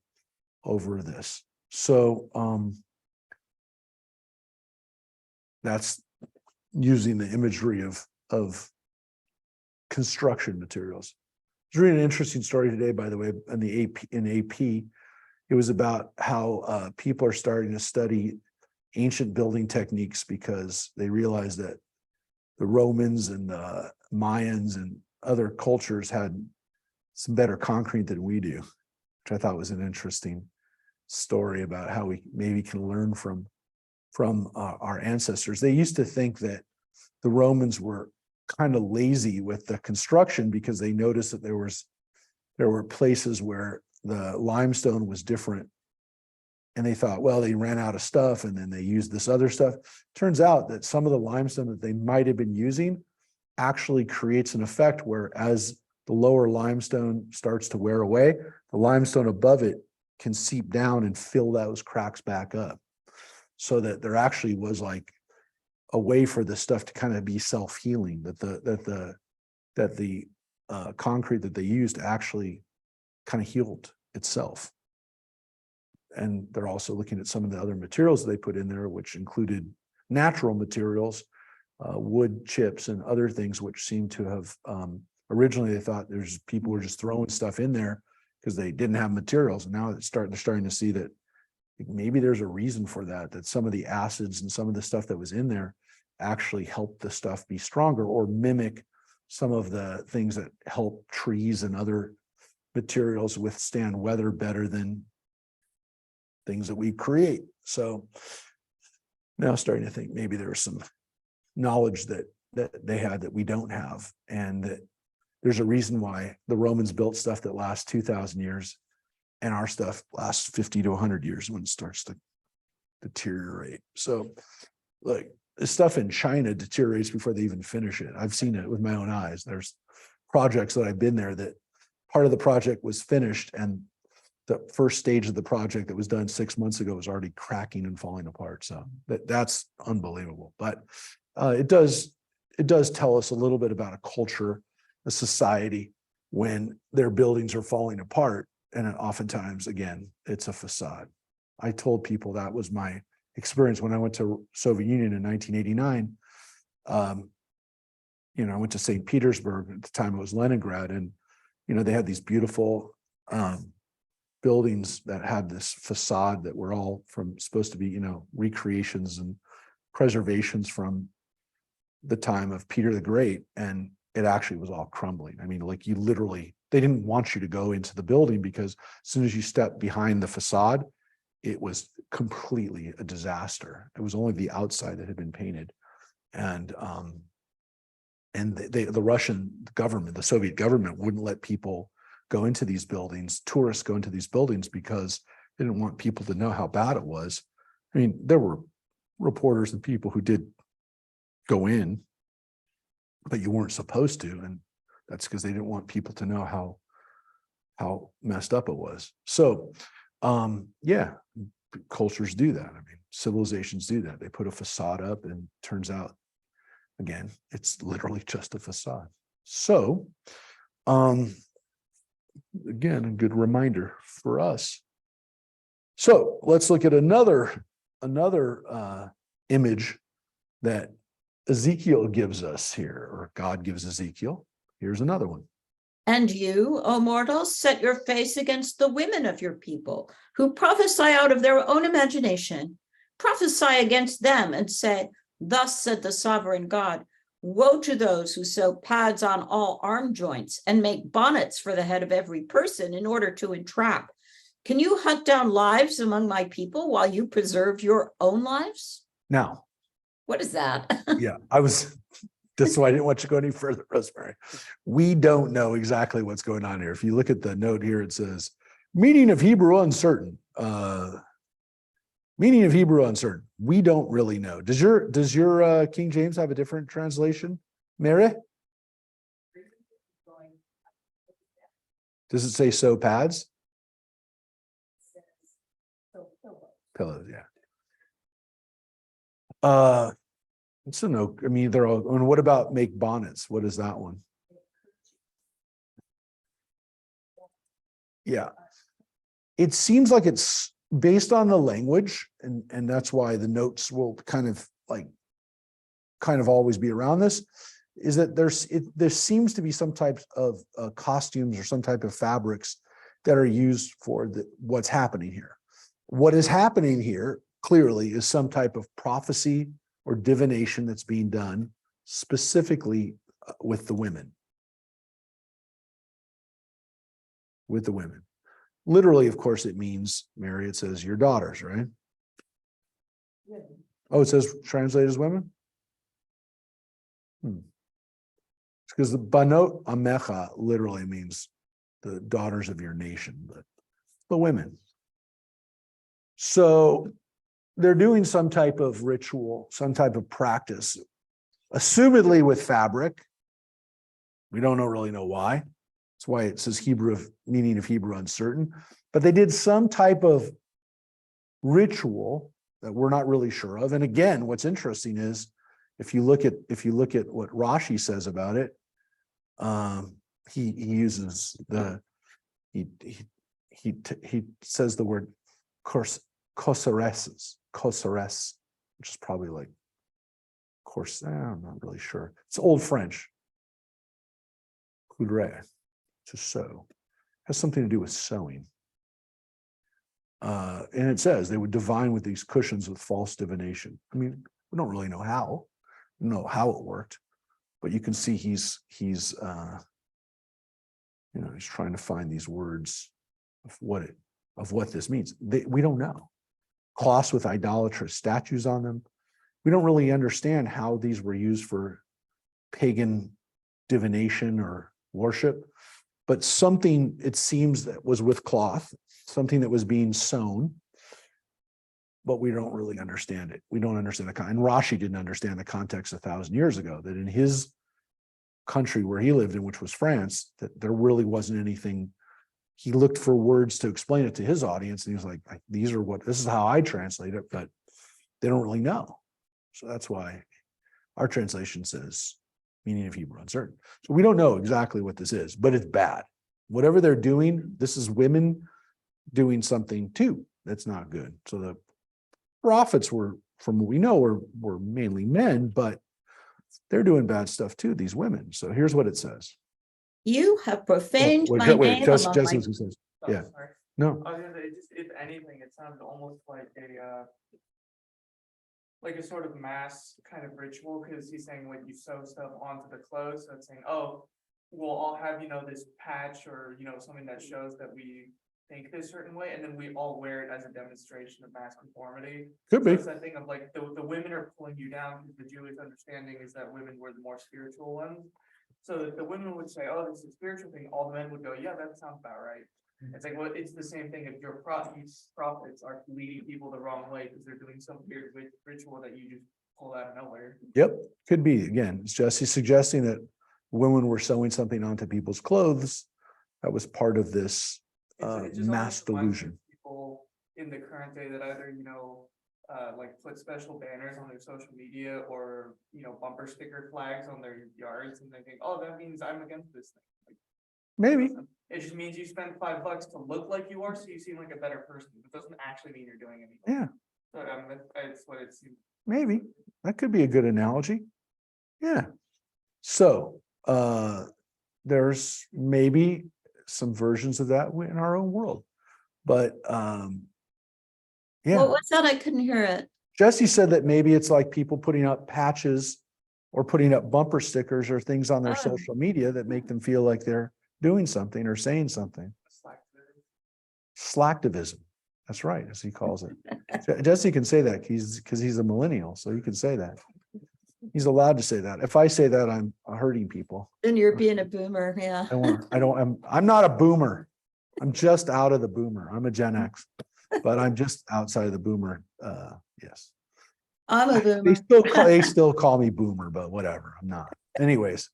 over this. So that's using the imagery of construction materials. I was reading an interesting story today, by the way, in AP. It was about how people are starting to study ancient building techniques because they realize that the Romans and Mayans and other cultures had some better concrete than we do, which I thought was an interesting story about how we maybe can learn from our ancestors. They used to think that the Romans were kind of lazy with the construction because they noticed that there were places where the limestone was different. And they thought, well, they ran out of stuff and then they used this other stuff. Turns out that some of the limestone that they might have been using actually creates an effect where as the lower limestone starts to wear away, the limestone above it can seep down and fill those cracks back up. So that there actually was like a way for this stuff to kind of be self-healing, that the concrete that they used actually kind of healed itself. And they're also looking at some of the other materials they put in there, which included natural materials, wood chips and other things, which seem to have originally they thought people were just throwing stuff in there because they didn't have materials. And now they're starting to see that maybe there's a reason for that some of the acids and some of the stuff that was in there actually helped the stuff be stronger or mimic some of the things that help trees and other materials withstand weather better than things that we create. So now starting to think maybe there was some knowledge that they had that we don't have, and that there's a reason why the Romans built stuff that lasts 2,000 years and our stuff lasts 50 to 100 years when it starts to deteriorate. So look, the stuff in China deteriorates before they even finish it. I've seen it with my own eyes. There's projects that I've been there that part of the project was finished and the first stage of the project that was done 6 months ago was already cracking and falling apart. So that's unbelievable. But it does tell us a little bit about a culture, a society, when their buildings are falling apart. And oftentimes, again, it's a facade. I told people that was my experience when I went to Soviet Union in 1989. I went to St. Petersburg at the time it was Leningrad, and they had these beautiful buildings that had this facade that were all supposed to be recreations and preservations from the time of Peter the Great, and it actually was all crumbling. I mean, like they didn't want you to go into the building because as soon as you stepped behind the facade, it was completely a disaster. It was only the outside that had been painted. And the Russian government, the Soviet government, wouldn't let people go into these buildings, tourists go into these buildings, because they didn't want people to know how bad it was. I mean, there were reporters and people who did go in, but you weren't supposed to. And that's because they didn't want people to know how messed up it was. So, cultures do that. I mean, civilizations do that. They put a facade up, and it turns out, again, it's literally just a facade. So, again, a good reminder for us. So let's look at another image that Ezekiel gives us here, or God gives Ezekiel. Here's another one. And you, O mortals, set your face against the women of your people, who prophesy out of their own imagination. Prophesy against them and say, thus said the sovereign God, woe to those who sew pads on all arm joints and make bonnets for the head of every person in order to entrap. Can you hunt down lives among my people while you preserve your own lives? Now, what is that? that's why I didn't want you to go any further, Rosemary. We don't know exactly what's going on here. If you look at the note here, it says, meaning of Hebrew uncertain. Meaning of Hebrew uncertain. We don't really know. Does your King James have a different translation, Mary? Does it say sew pads? Pillows, yeah. It's a no. I mean, they're all. And what about make bonnets? What is that one? Yeah, it seems like it's based on the language, and that's why the notes will kind of always be around this. Is that there seems to be some types of costumes or some type of fabrics that are used for what's happening here. What is happening here clearly is some type of prophecy or divination that's being done specifically with the women. With the women. Literally, of course, it means, Mary, it says your daughters, right? Yeah. Oh, it says translated as women? It's because the banot amecha literally means the daughters of your nation, but the women. So they're doing some type of ritual, some type of practice, assumedly with fabric. We don't really know why. That's why it says meaning of Hebrew uncertain. But they did some type of ritual that we're not really sure of. And again, what's interesting is if you look at what Rashi says about it, he uses he says the word kosares, which is probably like course. I'm not really sure. It's Old French. Coudre, to sew, has something to do with sewing. And it says they would divine with these cushions with false divination. I mean, we don't really know how. We don't know how it worked, but you can see he's he's trying to find these words of what this means. We don't know. Cloths with idolatrous statues on them. We don't really understand how these were used for pagan divination or worship, but something, it seems, that was with cloth, something that was being sewn, but we don't really understand it. We don't understand and Rashi didn't understand the context 1,000 years ago, that in his country where he lived in, which was France, that there really wasn't anything. He looked for words to explain it to his audience, and he was like, this is how I translate it, but they don't really know. So that's why our translation says meaning of Hebrew uncertain. So we don't know exactly what this is, but it's bad. Whatever they're doing, this is women doing something too that's not good. So the prophets were, from what we know, were mainly men, but they're doing bad stuff too, these women. So here's what it says. You have profaned my name among my. Jesse says, Oh, yeah. sorry. No, I was gonna say, just if anything, it sounded almost like a sort of mass kind of ritual, because he's saying when you sew stuff onto the clothes, so it's saying, oh, we'll all have, this patch or, something that shows that we think this certain way, and then we all wear it as a demonstration of mass conformity. could So be. it's that thing of like, the women are pulling you down, because the Jewish understanding is that women were the more spiritual ones. So that the women would say, oh, this is a spiritual thing, all the men would go, yeah, that sounds about right. It's like, well, it's the same thing if your prophets are leading people the wrong way because they're doing some weird ritual that you just pull out of nowhere. Yep, could be. Again, it's Jesse suggesting that women were sewing something onto people's clothes. That was part of this It just mass always reminds me delusion. of people in the current day that either, like put special banners on their social media or, bumper sticker flags on their yards, and they think, oh, that means I'm against this thing. Like, Maybe. it just means you spend $5 to look like you are, so you seem like a better person. It doesn't actually mean you're doing anything. Yeah, So, that's what it seems. maybe. That could be a good analogy. Yeah. So there's maybe some versions of that in our own world. But What yeah, was that? I couldn't hear it. Jesse said that maybe it's like people putting up patches or putting up bumper stickers or things on their Oh. social media that make them feel like they're doing something or saying something. Slacktivism. That's right, as he calls it. Jesse can say that because he's a millennial, so he can say that. He's allowed to say that. If I say that, I'm hurting people. Then you're being a boomer, yeah. I'm not a boomer. I'm just out of the boomer. I'm a Gen X, but I'm just outside of the boomer. Yes. I'm a They boomer. they still call me boomer, but whatever. I'm not. Anyways,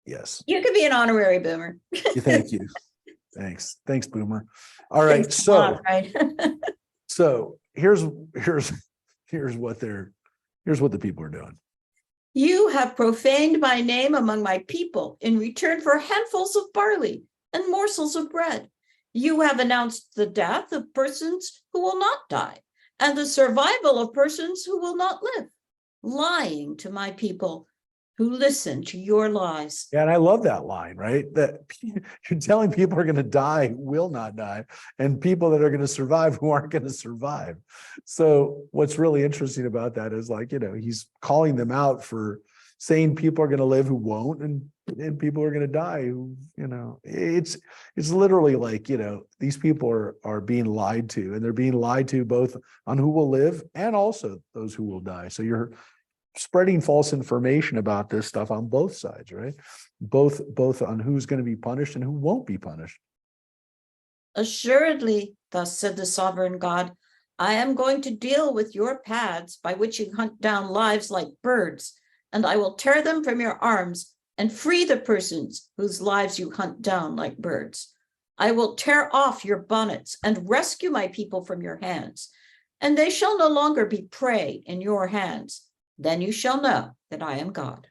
yes. You could be an honorary boomer. Thank you. Thanks, boomer. All right, Thanks a lot, right? so here's what the people are doing. You have profaned my name among my people in return for handfuls of barley and morsels of bread. You have announced the death of persons who will not die and the survival of persons who will not live, lying to my people who listen to your lies. Yeah, and I love that line, right? That you're telling people are going to die who will not die, and people that are going to survive who aren't going to survive. So what's really interesting about that is, like, he's calling them out for saying people are going to live who won't, and and people are going to die. It's literally like, these people are being lied to, and they're being lied to both on who will live and also those who will die. So you're spreading false information about this stuff on both sides, right? Both on who's going to be punished and who won't be punished. Assuredly, thus said the sovereign God, I am going to deal with your paths by which you hunt down lives like birds, and I will tear them from your arms and free the persons whose lives you hunt down like birds. I will tear off your bonnets and rescue my people from your hands, and they shall no longer be prey in your hands. Then you shall know that I am God.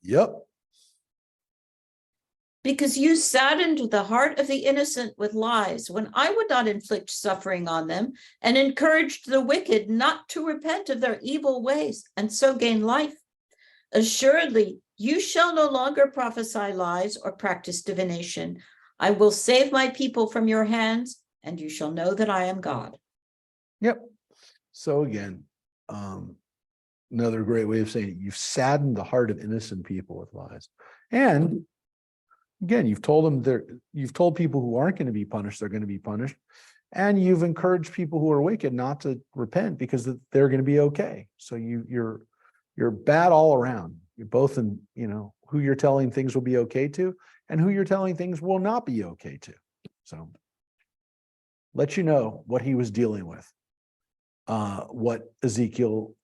Yep. Because you saddened the heart of the innocent with lies when I would not inflict suffering on them, and encouraged the wicked not to repent of their evil ways and so gain life. Assuredly, you shall no longer prophesy lies or practice divination. I will save my people from your hands, and you shall know that I am God. Yep. So again, another great way of saying it, you've saddened the heart of innocent people with lies. And again, you've told people who aren't going to be punished, they're going to be punished. And you've encouraged people who are wicked not to repent because they're going to be okay. So you're bad all around. You're both in, who you're telling things will be okay to, and who you're telling things will not be okay to. So let you know what he was dealing with, what Ezekiel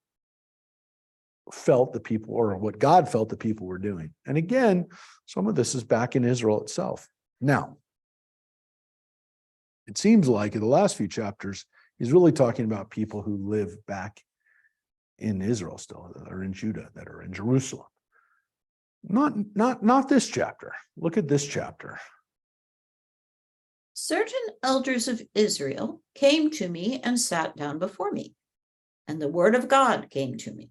felt the people, or what God felt the people were doing. And again, some of this is back in Israel itself. Now, it seems like in the last few chapters, he's really talking about people who live back in Israel still, that are in Judah, that are in Jerusalem. Not this chapter. Look at this chapter. Certain elders of Israel came to me and sat down before me, and the word of God came to me.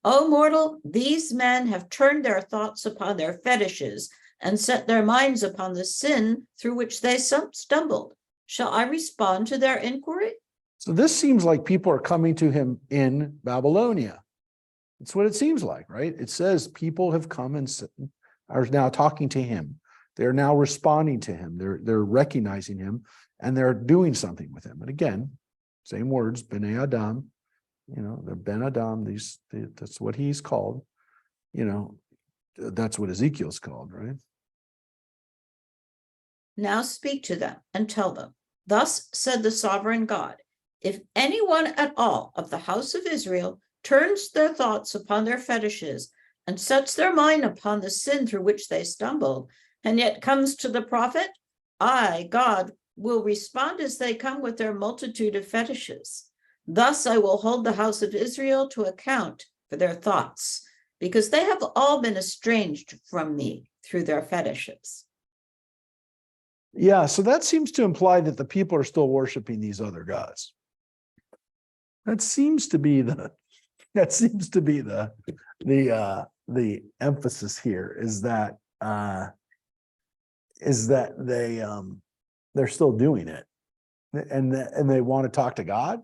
O mortal, these men have turned their thoughts upon their fetishes and set their minds upon the sin through which they stumbled. Shall I respond to their inquiry? So this seems like people are coming to him in Babylonia. It's what it seems like, right? It says people have come and are now talking to him. They're now responding to him. They're recognizing him, and they're doing something with him. And again, same words, B'nai Adam, they're Ben Adam. That's what he's called. That's what Ezekiel's called, right? Now speak to them and tell them, thus said the sovereign God, if anyone at all of the house of Israel turns their thoughts upon their fetishes and sets their mind upon the sin through which they stumbled, and yet comes to the prophet, I, God, will respond as they come with their multitude of fetishes. Thus I will hold the house of Israel to account for their thoughts, because they have all been estranged from me through their fetishes. Yeah, so that seems to imply that the people are still worshiping these other gods. That seems to be the emphasis here, is that they're still doing it, and they want to talk to God.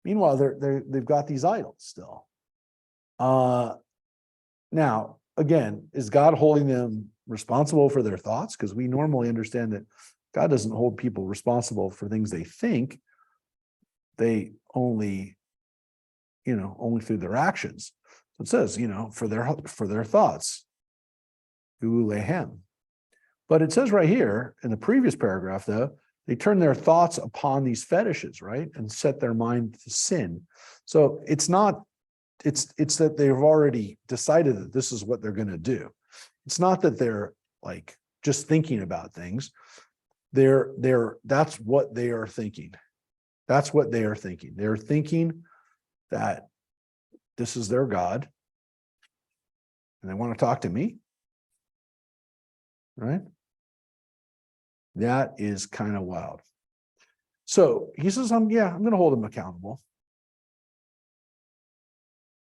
Meanwhile, they've got these idols still. Now, again, is God holding them responsible for their thoughts? Because we normally understand that God doesn't hold people responsible for things they think. They only through their actions. So it says, for their thoughts. Ulehem. But it says right here in the previous paragraph, though, they turn their thoughts upon these fetishes, right? And set their mind to sin. So it's that they've already decided that this is what they're going to do. It's not that they're like just thinking about things. That's what they are thinking. That's what they are thinking. They're thinking that this is their God, and they want to talk to me, right? That is kind of wild. So he says, I'm going to hold them accountable.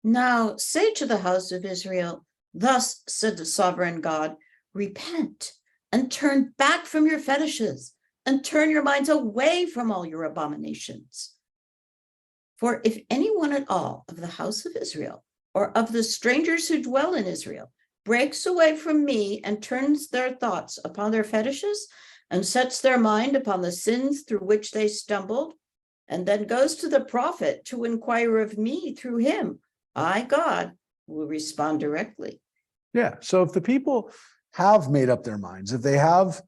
Now say to the house of Israel, thus said the sovereign God, repent and turn back from your fetishes and turn your minds away from all your abominations. For if anyone at all of the house of Israel or of the strangers who dwell in Israel breaks away from me and turns their thoughts upon their fetishes and sets their mind upon the sins through which they stumbled, and then goes to the prophet to inquire of me through him, I, God, will respond directly. Yeah. So if the people have made up their minds, if they have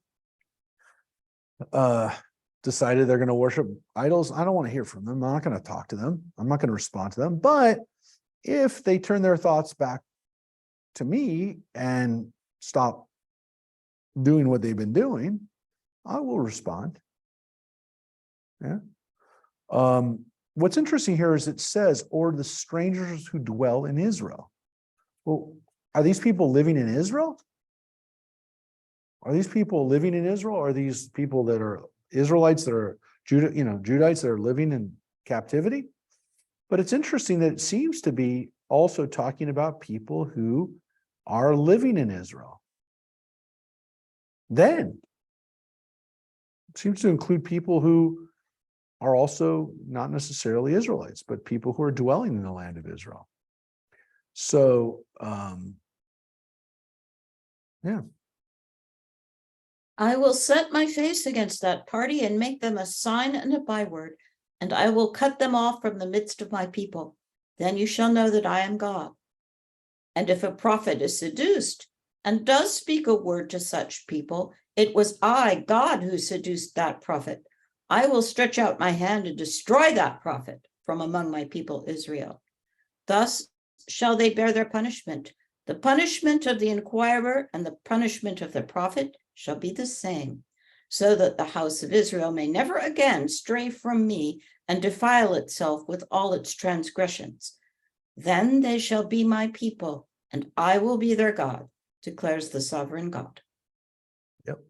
decided they're going to worship idols, I don't want to hear from them. I'm not going to talk to them. I'm not going to respond to them. But if they turn their thoughts back to me and stop doing what they've been doing, I will respond. Yeah. What's interesting here is it says, or the strangers who dwell in Israel. Well, are these people living in Israel? Are these people living in Israel? Or are these people that are Israelites that are Judites that are living in captivity? But it's interesting that it seems to be also talking about people who are living in Israel. Then it seems to include people who are also not necessarily Israelites, but people who are dwelling in the land of Israel. So, yeah. I will set my face against that party and make them a sign and a byword, and I will cut them off from the midst of my people. Then you shall know that I am God. And if a prophet is seduced and does speak a word to such people, it was I, God, who seduced that prophet. I will stretch out my hand and destroy that prophet from among my people Israel. Thus shall they bear their punishment. The punishment of the inquirer and the punishment of the prophet shall be the same, so that the house of Israel may never again stray from me and defile itself with all its transgressions. Then they shall be my people, and I will be their God, declares the sovereign God. Yep.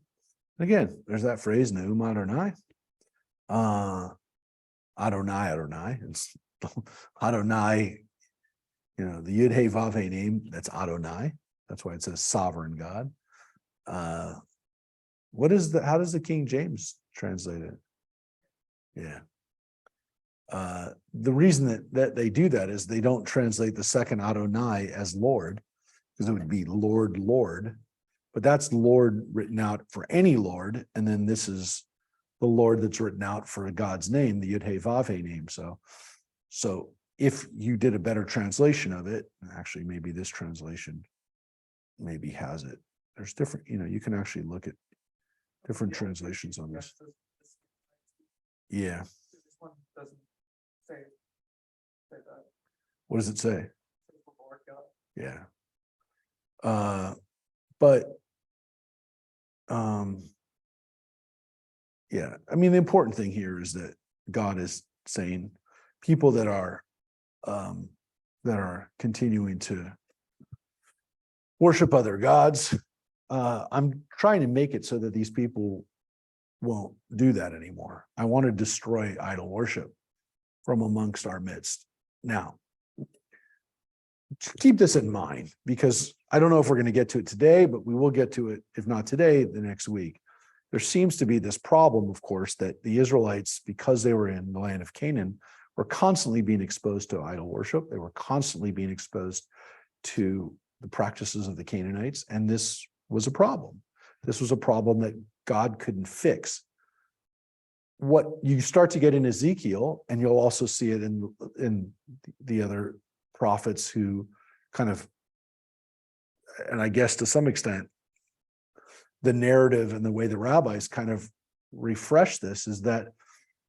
Again, there's that phrase, Neum Adonai. Adonai. It's Adonai, the Yud Hey Vav Hey name, that's Adonai. That's why it says sovereign God. How does the King James translate it? Yeah. The reason that they do that is they don't translate the second Adonai as Lord, because it would be Lord, Lord, but that's Lord written out for any Lord, and then this is the Lord that's written out for God's name, the Yud Hey Vav Hey name. So if you did a better translation of it, actually maybe this translation maybe has it. There's different, you can actually look at different translations on this. Yeah. This one doesn't say that. What does it say? It says the Lord God. Yeah. But yeah, I mean, the important thing here is that God is saying people that are continuing to worship other gods. I'm trying to make it so that these people won't do that anymore. I want to destroy idol worship from amongst our midst. Now, keep this in mind, because I don't know if we're going to get to it today, but we will get to it, if not today, the next week. There seems to be this problem, of course, that the Israelites, because they were in the land of Canaan, were constantly being exposed to idol worship. They were constantly being exposed to the practices of the Canaanites, and this was a problem. This was a problem that God couldn't fix. What you start to get in Ezekiel, and you'll also see it in the other prophets who kind of, and I guess to some extent, the narrative and the way the rabbis kind of refresh this, is that,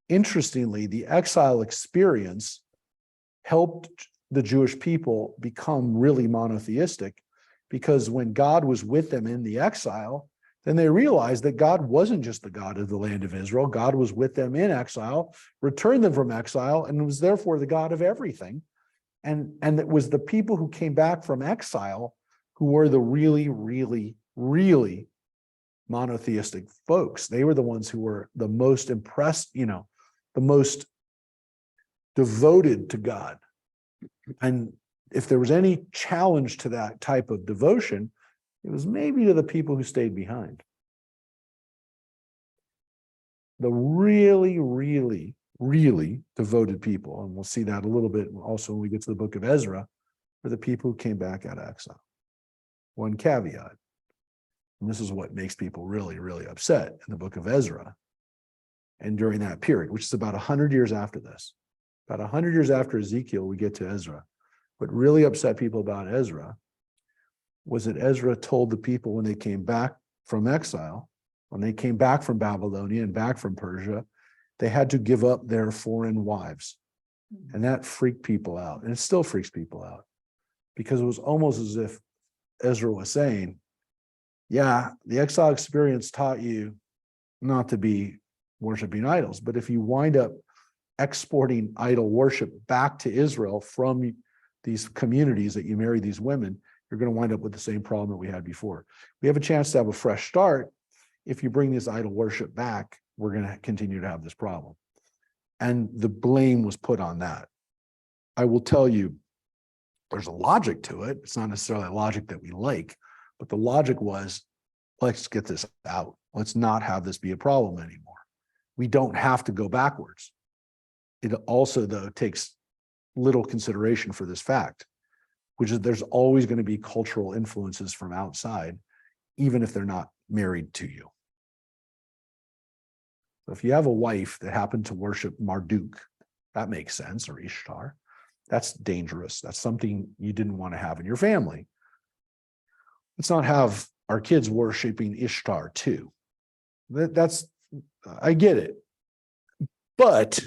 interestingly, the exile experience helped the Jewish people become really monotheistic, because when God was with them in the exile, then they realized that God wasn't just the God of the land of Israel. God was with them in exile, returned them from exile, and was therefore the God of everything. And it was the people who came back from exile who were the really, really, really monotheistic folks. They were the ones who were the most impressed, the most devoted to God. And if there was any challenge to that type of devotion, it was maybe to the people who stayed behind. The really, really, really devoted people, and we'll see that a little bit also when we get to the book of Ezra, are the people who came back out of exile. One caveat. And this is what makes people really, really upset in the book of Ezra. And during that period, which is about 100 years after this, about 100 years after Ezekiel, we get to Ezra. What really upset people about Ezra was that Ezra told the people when they came back from exile, when they came back from Babylonia and back from Persia, they had to give up their foreign wives. And that freaked people out. And it still freaks people out because it was almost as if Ezra was saying, yeah, the exile experience taught you not to be worshiping idols. But if you wind up exporting idol worship back to Israel from these communities that you marry these women, you're going to wind up with the same problem that we had before. We have a chance to have a fresh start. If you bring this idol worship back, we're going to continue to have this problem. And the blame was put on that. I will tell you, there's a logic to it. It's not necessarily a logic that we like, but the logic was, let's get this out. Let's not have this be a problem anymore. We don't have to go backwards. It also, though, takes little consideration for this fact, which is there's always going to be cultural influences from outside, even if they're not married to you. So if you have a wife that happened to worship Marduk, that makes sense, or Ishtar, that's dangerous. That's something you didn't want to have in your family. Let's not have our kids worshiping Ishtar too. I get it. But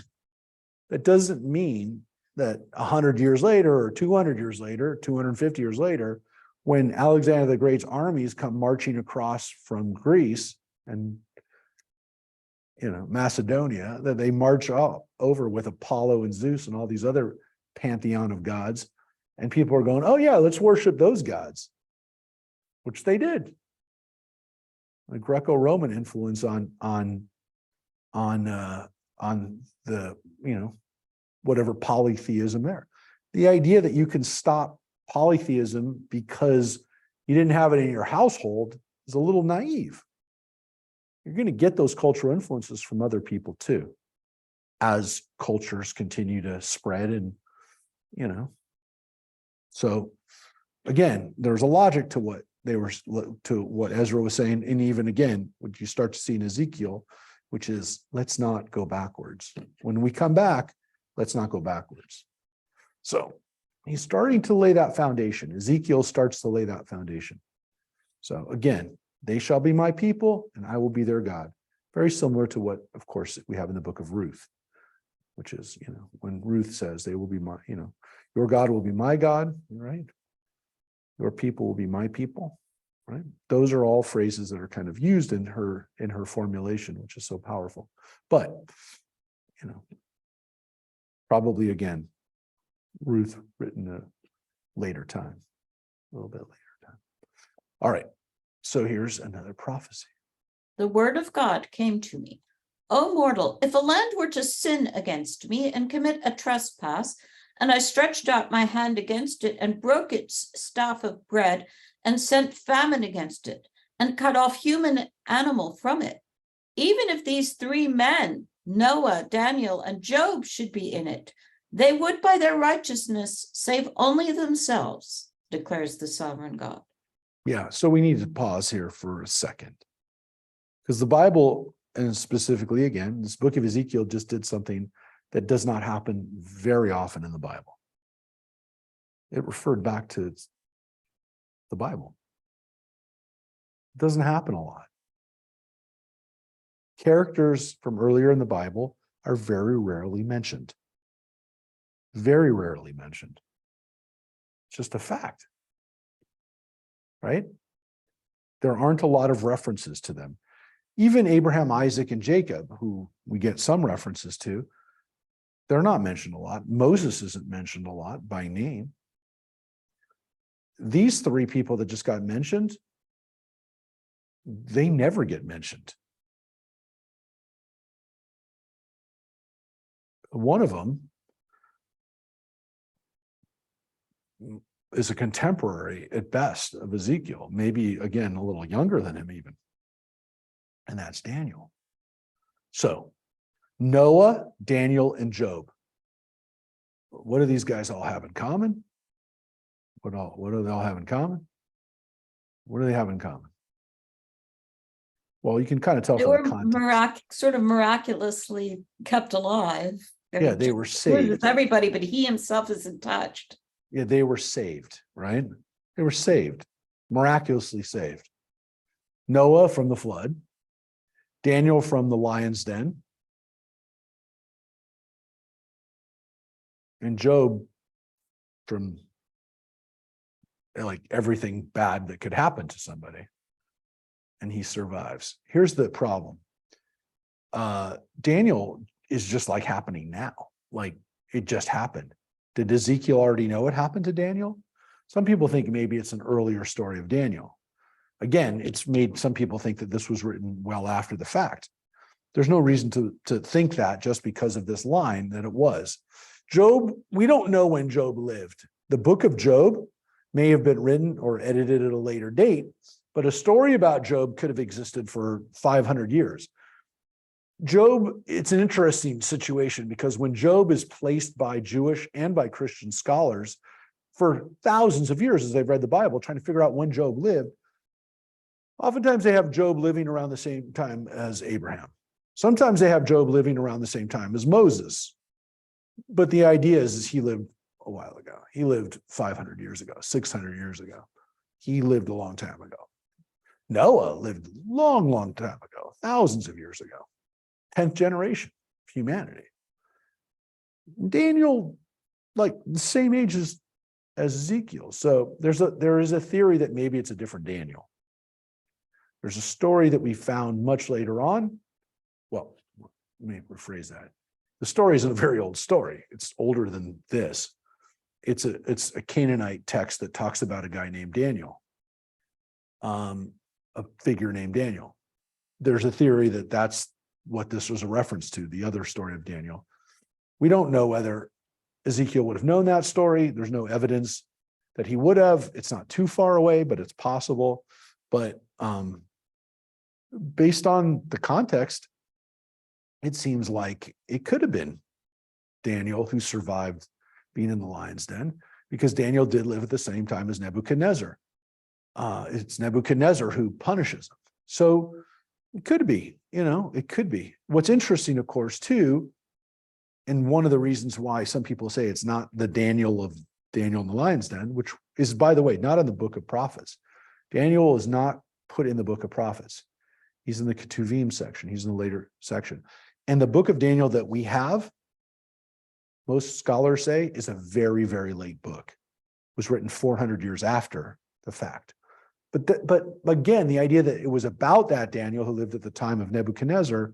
that doesn't mean that 100 years later or 200 years later, 250 years later, when Alexander the Great's armies come marching across from Greece and Macedonia, that they march over with Apollo and Zeus and all these other pantheon of gods, and people are going, oh yeah, let's worship those gods, which they did. The Greco-Roman influence on the whatever polytheism there. The idea that you can stop polytheism because you didn't have it in your household is a little naive. You're going to get those cultural influences from other people too, as cultures continue to spread and, So again, there's a logic to what Ezra was saying. And even again, what you start to see in Ezekiel, which is let's not go backwards. When we come back, let's not go backwards. So he's starting to lay that foundation. Ezekiel starts to lay that foundation. So again, they shall be my people and I will be their God. Very similar to what, of course, we have in the book of Ruth, which is, when Ruth says they will be my, your God will be my God, right? Your people will be my people, right? Those are all phrases that are kind of used in her formulation, which is so powerful. But, probably again, Ruth written a later time, a little bit later time. All right. So here's another prophecy. The word of God came to me. O mortal, if a land were to sin against me and commit a trespass, and I stretched out my hand against it and broke its staff of bread and sent famine against it and cut off human animal from it, even if these three men, Noah, Daniel, and Job, should be in it, they would by their righteousness save only themselves, declares the sovereign God. Yeah, so we need to pause here for a second. Because the Bible, and specifically again, this book of Ezekiel just did something that does not happen very often in the Bible. It referred back to the Bible. It doesn't happen a lot. Characters from earlier in the Bible are very rarely mentioned. Very rarely mentioned. It's just a fact. Right? There aren't a lot of references to them. Even Abraham, Isaac, and Jacob, who we get some references to, they're not mentioned a lot. Moses isn't mentioned a lot by name. These three people that just got mentioned, they never get mentioned. One of them is a contemporary at best of Ezekiel, maybe again a little younger than him even, and that's Daniel. So Noah, Daniel, and Job. What do these guys all have in common? What do they all have in common? What do they have in common? Well, you can kind of tell They from were the context. sort of miraculously kept alive. Yeah, they were With saved. everybody, but he himself isn't touched. Yeah, they were saved, right? They were saved, miraculously saved. Noah from the flood, Daniel from the lion's den, and Job from like everything bad that could happen to somebody. And he survives. Here's the problem. Daniel is just like happening now. Like it just happened. Did Ezekiel already know what happened to Daniel? Some people think maybe it's an earlier story of Daniel. Again, it's made some people think that this was written well after the fact. There's no reason to think that just because of this line that it was. Job, we don't know when Job lived. The book of Job may have been written or edited at a later date, but a story about Job could have existed for 500 years. Job, it's an interesting situation because when Job is placed by Jewish and by Christian scholars for thousands of years as they've read the Bible, trying to figure out when Job lived, oftentimes they have Job living around the same time as Abraham. Sometimes they have Job living around the same time as Moses. But the idea is he lived a while ago. He lived 500 years ago, 600 years ago. He lived a long time ago. Noah lived a long, long time ago, thousands of years ago. 10th generation of humanity. Daniel, like the same age as Ezekiel. So there is a theory that maybe it's a different Daniel. There's a story that we found much later on. Well, let me rephrase that. The story is a very old story. It's older than this. It's a Canaanite text that talks about a guy named Daniel, a figure named Daniel. There's a theory that that's what this was a reference to, the other story of Daniel. We don't know whether Ezekiel would have known that story. There's no evidence that he would have. It's not too far away, but it's possible. But based on the context, it seems like it could have been Daniel who survived being in the lion's den, because Daniel did live at the same time as Nebuchadnezzar. It's Nebuchadnezzar who punishes him. So it could be, it could be. What's interesting, of course, too, and one of the reasons why some people say it's not the Daniel of Daniel in the lion's den, which is, by the way, not in the book of prophets. Daniel is not put in the book of prophets. He's in the Ketuvim section. He's in the later section. And the book of Daniel that we have, most scholars say, is a very, very late book. It was written 400 years after the fact. But again, the idea that it was about that Daniel who lived at the time of Nebuchadnezzar,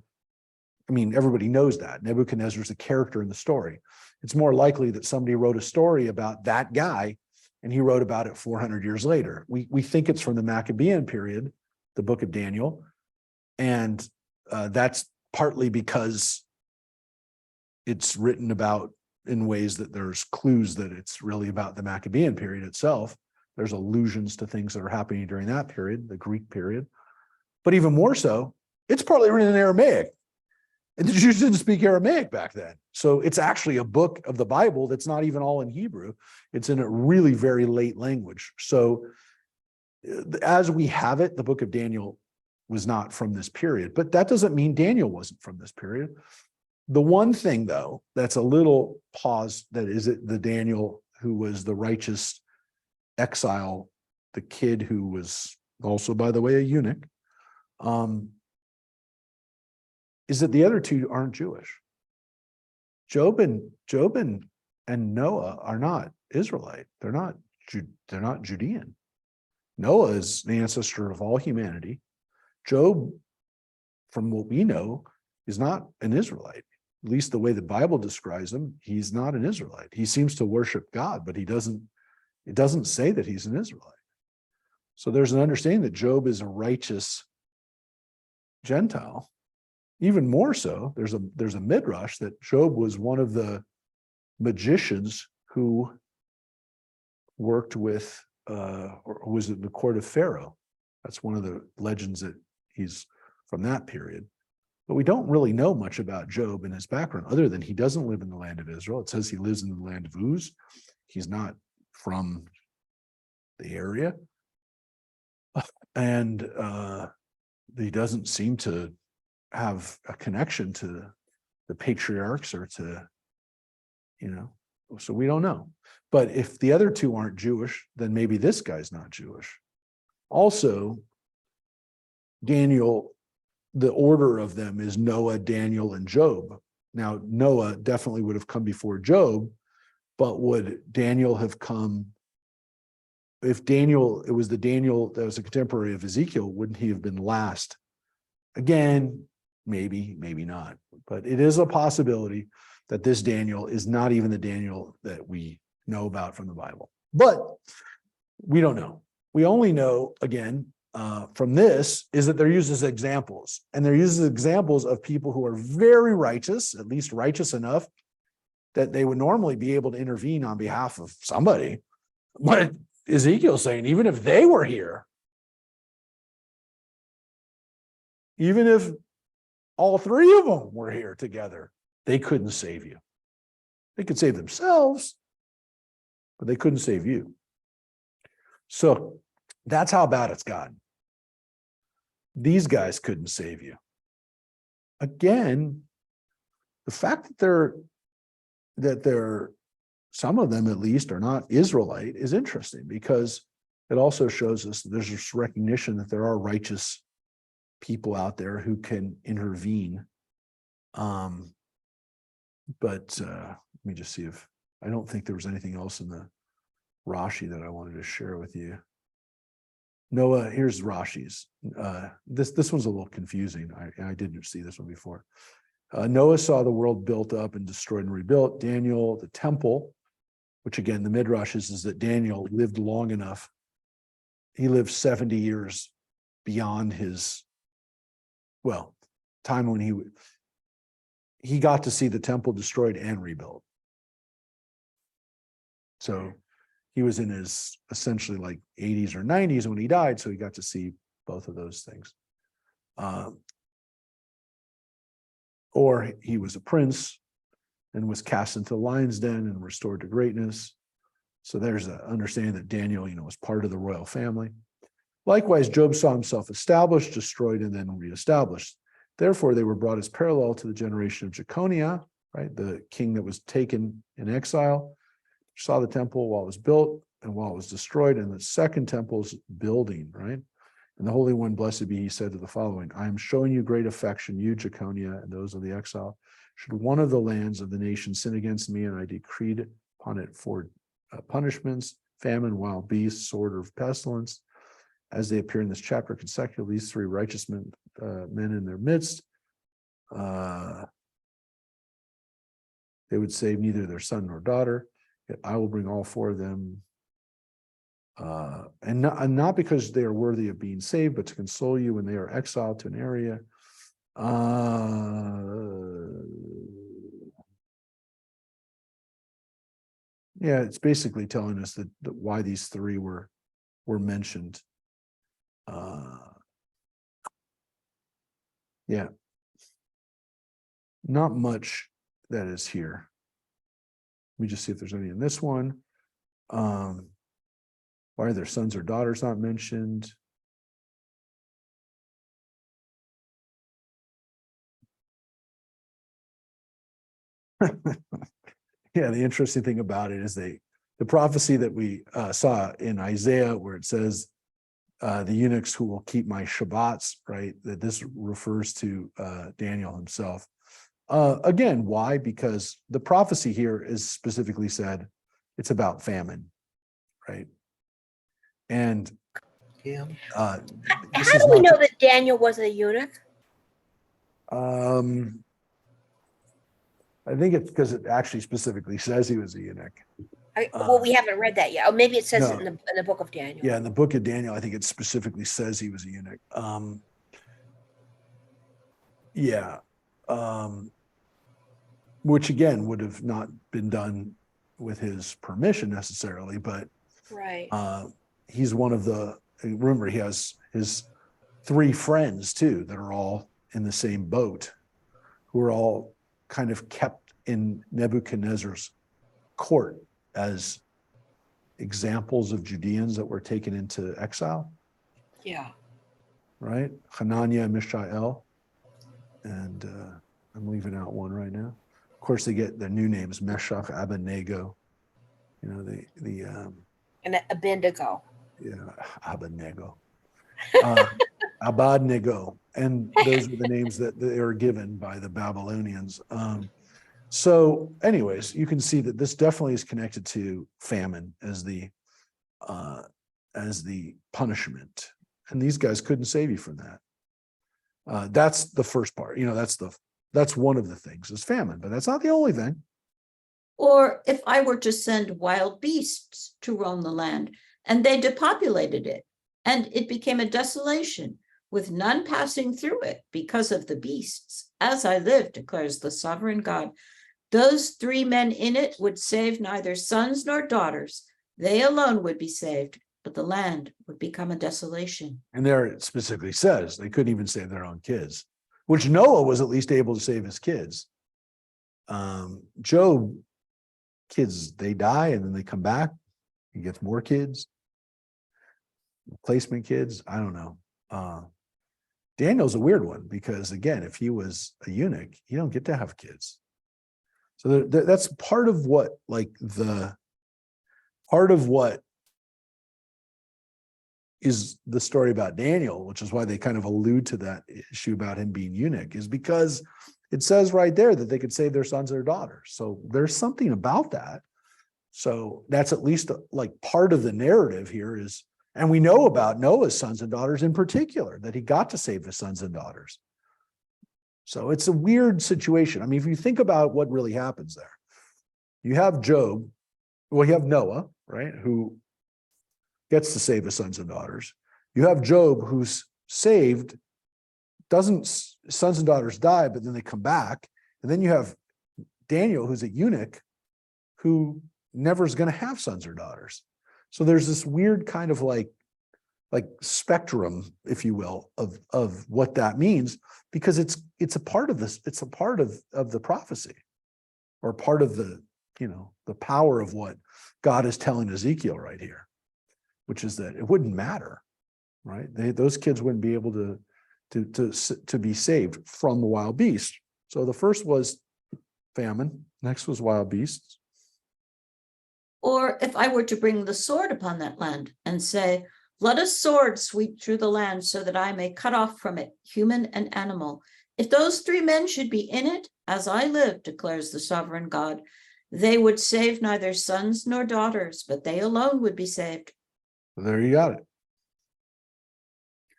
I mean, everybody knows that. Nebuchadnezzar is a character in the story. It's more likely that somebody wrote a story about that guy and he wrote about it 400 years later. We think it's from the Maccabean period, the book of Daniel. And that's partly because it's written about in ways that there's clues that it's really about the Maccabean period itself. There's allusions to things that are happening during that period, the Greek period. But even more so, it's partly written in Aramaic. And the Jews didn't speak Aramaic back then. So it's actually a book of the Bible that's not even all in Hebrew. It's in a really very late language. So as we have it, the book of Daniel was not from this period. But that doesn't mean Daniel wasn't from this period. The one thing, though, that's a little pause, that is it the Daniel who was the righteous exile, the kid who was also, by the way, a eunuch, is that the other two aren't Jewish. Job and Noah are not Israelite. They're not Judean. Noah is the ancestor of all humanity. Job, from what we know, is not an Israelite. At least the way the Bible describes him, he's not an Israelite. He seems to worship God, but it doesn't say that he's an Israelite. So there's an understanding that Job is a righteous Gentile. Even more so, there's a midrash that Job was one of the magicians who worked with or was in the court of Pharaoh. That's one of the legends that he's from that period. But we don't really know much about Job and his background, other than he doesn't live in the land of Israel. It says he lives in the land of Uz. He's not from the area. And he doesn't seem to have a connection to the patriarchs or to, so we don't know. But if the other two aren't Jewish, then maybe this guy's not Jewish. Also, Daniel, the order of them is Noah, Daniel, and Job. Now, Noah definitely would have come before Job, but would Daniel have come? If Daniel, it was the Daniel that was a contemporary of Ezekiel, wouldn't he have been last? Again, maybe, maybe not. But it is a possibility that this Daniel is not even the Daniel that we know about from the Bible. But we don't know. We only know, again, from this, is that they're used as examples. And they're used as examples of people who are very righteous, at least righteous enough, that they would normally be able to intervene on behalf of somebody. But Ezekiel's saying, even if they were here, even if all three of them were here together, they couldn't save you. They could save themselves, but they couldn't save you. So that's how bad it's gotten. These guys couldn't save you. Again, the fact that they're some of them at least are not Israelite is interesting, because it also shows us that there's this recognition that there are righteous people out there who can intervene. But let me just see if I don't think there was anything else in the Rashi that I wanted to share with you. Noah, here's Rashi's. This one's a little confusing. I didn't see this one before. Noah saw the world built up and destroyed and rebuilt. Daniel, the temple, which again, the Midrash is that Daniel lived long enough. He lived 70 years beyond his, time when he got to see the temple destroyed and rebuilt. So he was in his essentially like 80s or 90s when he died, so he got to see both of those things. Or he was a prince and was cast into the lion's den and restored to greatness. So there's an understanding that Daniel, was part of the royal family. Likewise, Job saw himself established, destroyed, and then reestablished. Therefore, they were brought as parallel to the generation of Jeconiah, right? The king that was taken in exile, saw the temple while it was built and while it was destroyed, and the second temple's building, right? And the Holy One, blessed be he, said to the following, I am showing you great affection, you, Jeconiah, and those of the exile. Should one of the lands of the nation sin against me, and I decreed upon it for punishments, famine, wild beasts, sword, or pestilence, as they appear in this chapter consecutively, these three righteous men in their midst, they would save neither their son nor daughter, yet I will bring all four of them, and not because they are worthy of being saved, but to console you when they are exiled to an area. Yeah, it's basically telling us that why these three were mentioned. Yeah, not much that is here. Let me just see if there's any in this one. Why are their sons or daughters not mentioned? Yeah, the interesting thing about it is the prophecy that we saw in Isaiah, where it says the eunuchs who will keep my Shabbats, right? That this refers to Daniel himself. Again, why? Because the prophecy here is specifically said it's about famine, right? And How this do is we not know that Daniel was a eunuch? I think it's because it actually specifically says he was a eunuch. Well, we haven't read that yet. Oh, maybe it says no. it in the book of Daniel. Yeah, in the book of Daniel, I think it specifically says he was a eunuch. Which again would have not been done with his permission necessarily, but Right. he's one of the, remember, he has his three friends too that are all in the same boat, who are all kind of kept in Nebuchadnezzar's court as examples of Judeans that were taken into exile. Yeah. right? Hananiah, Mishael, and I'm leaving out one right now. Of course, they get the new names, Meshach, Abednego. You know, And Abednego. Abednego, Abednego, and those were the names that they were given by the Babylonians. So, anyways, you can see that this definitely is connected to famine as the punishment, and these guys couldn't save you from that. That's the first part. You know, that's one of the things is famine, but that's not the only thing. Or if I were to send wild beasts to roam the land, and they depopulated it, and it became a desolation, with none passing through it because of the beasts, as I live, declares the sovereign God, those 3 men in it would save neither sons nor daughters. They alone would be saved, but the land would become a desolation. And there it specifically says they couldn't even save their own kids, which Noah was at least able to save his kids. Job, kids, they die and then they come back. He gets more kids, replacement kids. I don't know. Daniel's a weird one because, again, if he was a eunuch, you don't get to have kids. So that's part of what, is the story about Daniel, which is why they kind of allude to that issue about him being eunuch, is because it says right there that they could save their sons or daughters. So there's something about that. So that's at least like part of the narrative here is, and we know about Noah's sons and daughters in particular, that he got to save his sons and daughters. So it's a weird situation. I mean, if you think about what really happens there, you have Job, well, you have Noah, right, who gets to save his sons and daughters. You have Job, who's saved, sons and daughters die, but then they come back. And then you have Daniel, who's a eunuch, who never is going to have sons or daughters. So there's this weird kind of like spectrum, if you will, of what that means, because it's a part of this, it's a part of the prophecy, or part of the power of what God is telling Ezekiel right here, which is that it wouldn't matter, right? Those kids wouldn't be able to be saved from the wild beast. So the first was famine, next was wild beasts. Or if I were to bring the sword upon that land and say, let a sword sweep through the land so that I may cut off from it human and animal. If those 3 men should be in it, as I live, declares the sovereign God, they would save neither sons nor daughters, but they alone would be saved. There you got it.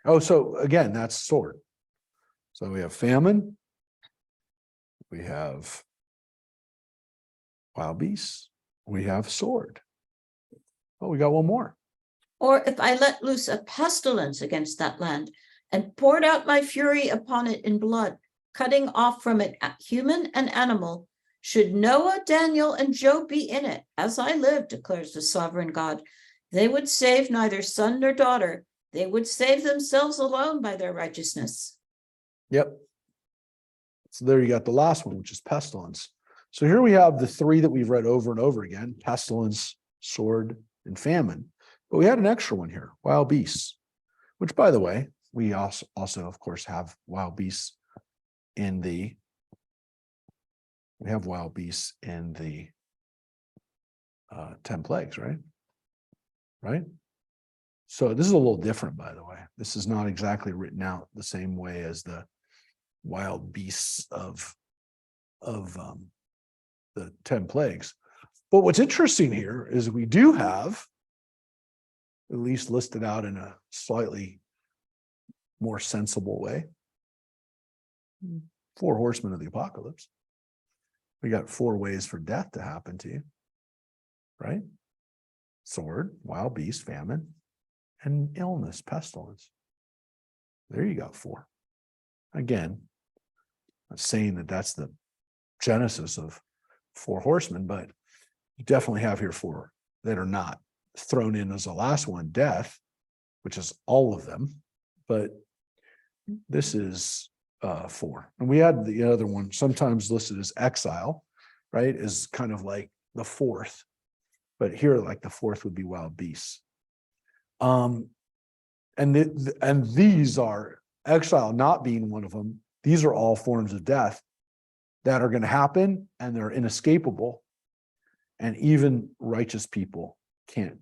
Oh, so again, that's sword. So we have famine, we have wild beasts, we have sword. Oh, we got one more. Or if I let loose a pestilence against that land and poured out my fury upon it in blood, cutting off from it human and animal, should Noah, Daniel, and Job be in it, as I live, declares the sovereign God, they would save neither son nor daughter. They would save themselves alone by their righteousness. Yep. So there you got the last one, which is pestilence. So here we have the 3 that we've read over and over again: pestilence, sword, and famine. But we had an extra one here, wild beasts, which, by the way, we also of course have wild beasts in the 10 plagues, right? Right? So this is a little different, by the way. This is not exactly written out the same way as the wild beasts of the 10 plagues. But what's interesting here is we do have, at least listed out in a slightly more sensible way, 4 horsemen of the apocalypse. We got 4 ways for death to happen to you, right? Sword, wild beast, famine, and illness, pestilence. There you got 4. Again, I'm saying that that's the genesis of 4 horsemen, but you definitely have here 4 that are not thrown in as the last one, death, which is all of them, but this is 4. And we had the other one sometimes listed as exile, right, is kind of like the 4th, but here like the 4th would be wild beasts. And these are exile not being one of them. These are all forms of death that are going to happen, and they're inescapable. And even righteous people can't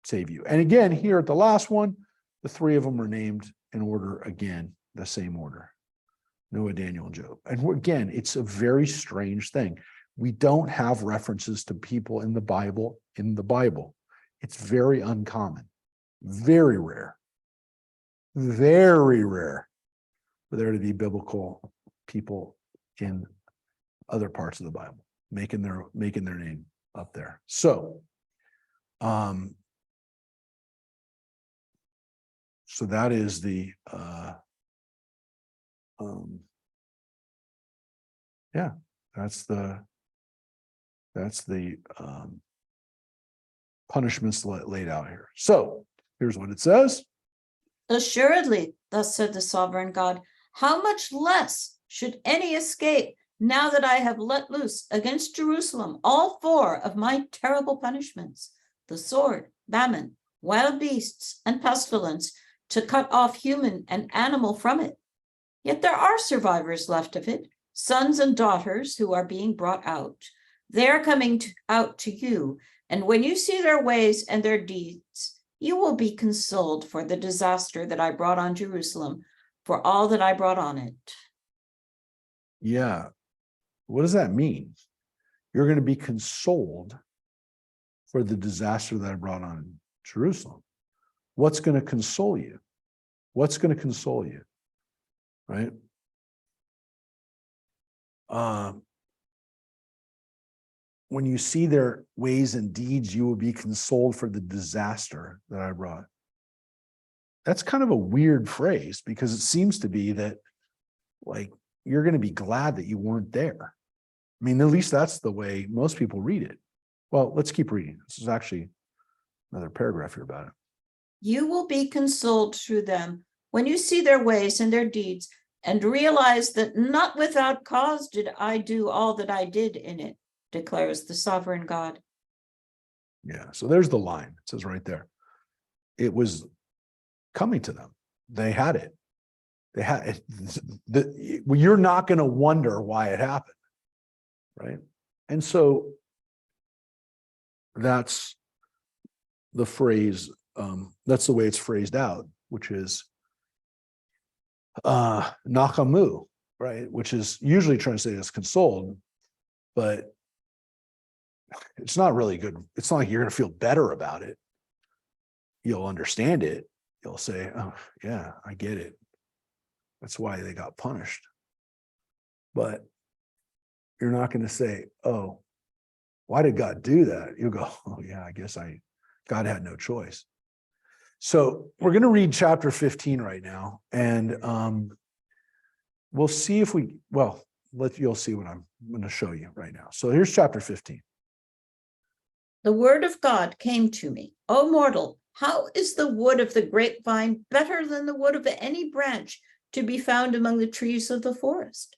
save you. And again, here at the last one, the three of them are named in order again, the same order. Noah, Daniel, and Job. And again, it's a very strange thing. We don't have references to people in the Bible. It's very uncommon, very rare for there to be biblical people in other parts of the Bible making their name up there. So so that is the yeah, that's the punishments laid out here. So here's what it says. Assuredly, thus said the sovereign God, how much less should any escape now that I have let loose against Jerusalem all four of my terrible punishments, the sword, famine, wild beasts, and pestilence, to cut off human and animal from it. Yet there are survivors left of it, sons and daughters who are being brought out. They are coming out to you, and when you see their ways and their deeds, you will be consoled for the disaster that I brought on Jerusalem, for all that I brought on it. Yeah. What does that mean? You're going to be consoled for the disaster that I brought on Jerusalem. What's going to console you? What's going to console you? Right? When you see their ways and deeds, you will be consoled for the disaster that I brought. That's kind of a weird phrase, because it seems to be that, like, you're going to be glad that you weren't there. I mean, at least that's the way most people read it. Well, let's keep reading. This is actually another paragraph here about it. You will be consoled through them when you see their ways and their deeds, and realize that not without cause did I do all that I did in it, declares the sovereign God. Yeah, so there's the line. It says right there. It was coming to them. They had it. They had it. You're not going to wonder why it happened, right? And so that's the phrase, that's the way it's phrased out, which is nakamu, right? Which is usually translated as consoled, but it's not really good. It's not like you're going to feel better about it. You'll understand it. You'll say, oh, yeah, I get it. That's why they got punished. But you're not going to say, oh, why did God do that? You'll go, oh, yeah, I guess God had no choice. So we're going to read chapter 15 right now, and we'll see if you'll see what I'm going to show you right now. So here's chapter 15. The word of God came to me. O mortal, how is the wood of the grapevine better than the wood of any branch to be found among the trees of the forest?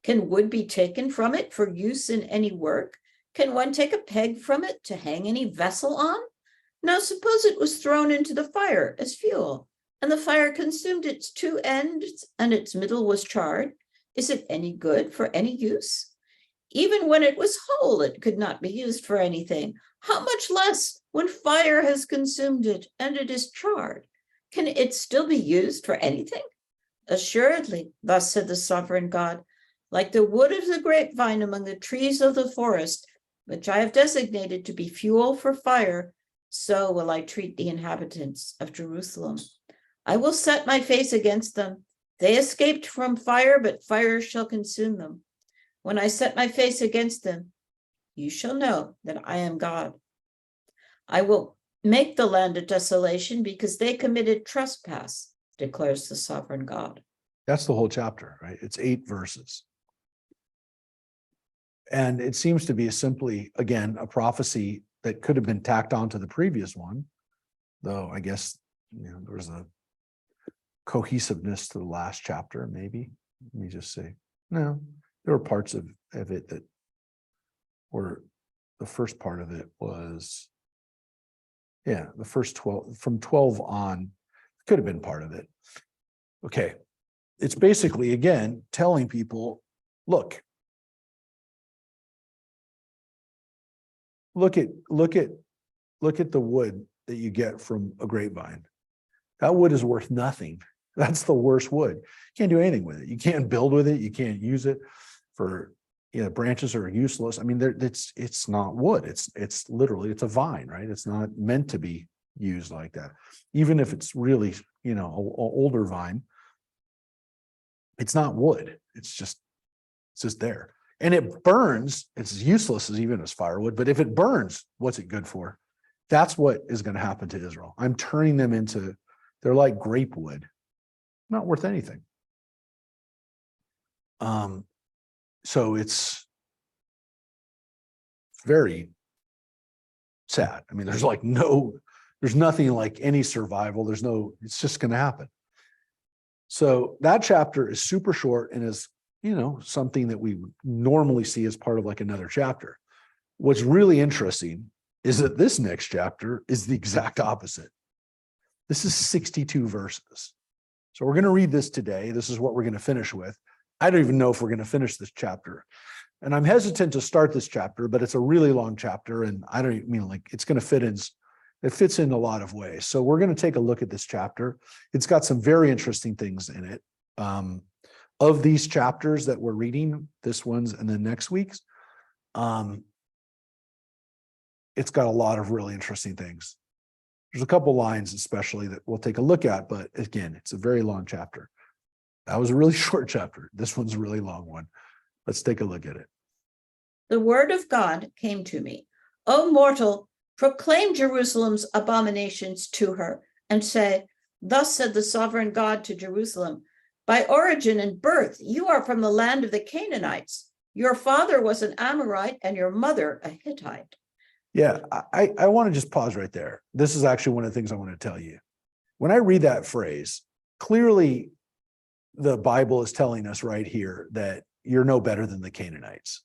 Can wood be taken from it for use in any work? Can one take a peg from it to hang any vessel on? Now suppose it was thrown into the fire as fuel, and the fire consumed its two ends, and its middle was charred. Is it any good for any use? Even when it was whole, it could not be used for anything. How much less when fire has consumed it and it is charred? Can it still be used for anything? Assuredly, thus said the sovereign God, like the wood of the grapevine among the trees of the forest, which I have designated to be fuel for fire, so will I treat the inhabitants of Jerusalem. I will set my face against them. They escaped from fire, but fire shall consume them. When I set my face against them, you shall know that I am God. I will make the land a desolation because they committed trespass, declares the sovereign God. That's the whole chapter, right? It's 8 verses. And it seems to be simply, again, a prophecy that could have been tacked on to the previous one, though I guess there was a cohesiveness to the last chapter, maybe. Let me just say, no, there were parts of it that were, the first part of it was, the first 12, from 12 on, Could have been part of it. Okay. It's basically, again, telling people, look at the wood that you get from a grapevine. That wood is worth nothing. That's the worst wood. You can't do anything with it. You can't build with it. You can't use it for, branches are useless. I mean, it's not wood. It's literally, it's a vine, right? It's not meant to be used like that. Even if it's really, an older vine, it's not wood. It's just there. And it burns. It's useless as even as firewood, but if it burns, what's it good for? That's what is going to happen to Israel. I'm turning them into, they're like grape wood, not worth anything. So it's very sad. I mean, there's nothing like any survival. It's just going to happen. So that chapter is super short and is, something that we normally see as part of like another chapter. What's really interesting is that this next chapter is the exact opposite. This is 62 verses. So we're going to read this today. This is what we're going to finish with. I don't even know if we're going to finish this chapter. And I'm hesitant to start this chapter, but it's a really long chapter. And I don't mean like it's going to fit in. It fits in a lot of ways. So we're going to take a look at this chapter. It's got some very interesting things in it. Of these chapters that we're reading, this one's and then next week's, it's got a lot of really interesting things. There's a couple lines especially that we'll take a look at, but again, it's a very long chapter. That was a really short chapter. This one's a really long one. Let's take a look at it. The word of God came to me. O mortal, proclaim Jerusalem's abominations to her and say, thus said the sovereign God to Jerusalem, by origin and birth, you are from the land of the Canaanites. Your father was an Amorite and your mother a Hittite. Yeah, I want to just pause right there. This is actually one of the things I want to tell you. When I read that phrase, clearly the Bible is telling us right here that you're no better than the Canaanites,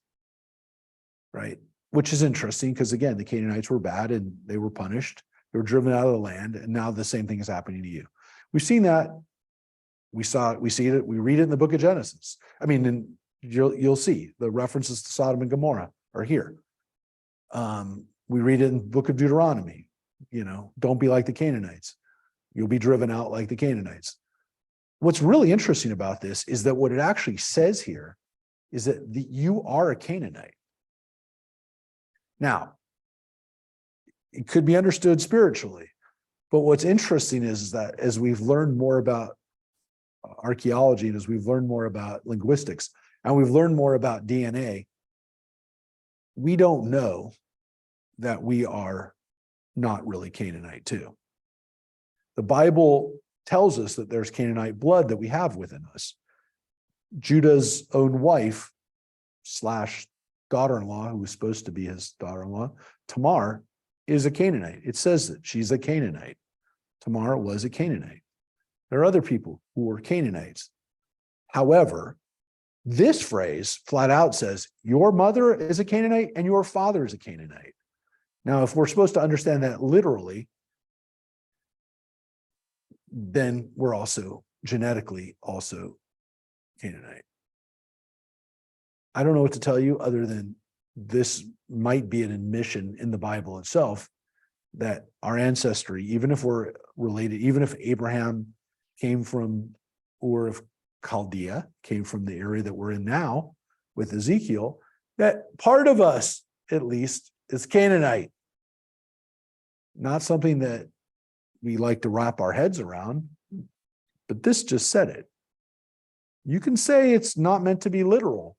right? Which is interesting because, again, the Canaanites were bad and they were punished. They were driven out of the land, and now the same thing is happening to you. We've seen that. We see it. We read it in the book of Genesis. I mean, and you'll see the references to Sodom and Gomorrah are here. We read it in the book of Deuteronomy. Don't be like the Canaanites. You'll be driven out like the Canaanites. What's really interesting about this is that what it actually says here is that you are a Canaanite. Now, it could be understood spiritually, but what's interesting is that as we've learned more about archaeology and as we've learned more about linguistics and we've learned more about DNA, we don't know that we are not really Canaanite too. The Bible tells us that there's Canaanite blood that we have within us. Judah's own wife / daughter-in-law, who was supposed to be his daughter-in-law, Tamar, is a Canaanite. It says that she's a Canaanite. Tamar was a Canaanite. There are other people who were Canaanites. However, this phrase flat out says, your mother is a Canaanite and your father is a Canaanite. Now, if we're supposed to understand that literally, then we're also genetically also Canaanite. I don't know what to tell you other than this might be an admission in the Bible itself that our ancestry, even if we're related, even if Abraham came from Ur of Chaldea, came from the area that we're in now with Ezekiel, that part of us, at least, is Canaanite. Not something that we like to wrap our heads around, but this just said it. You can say it's not meant to be literal,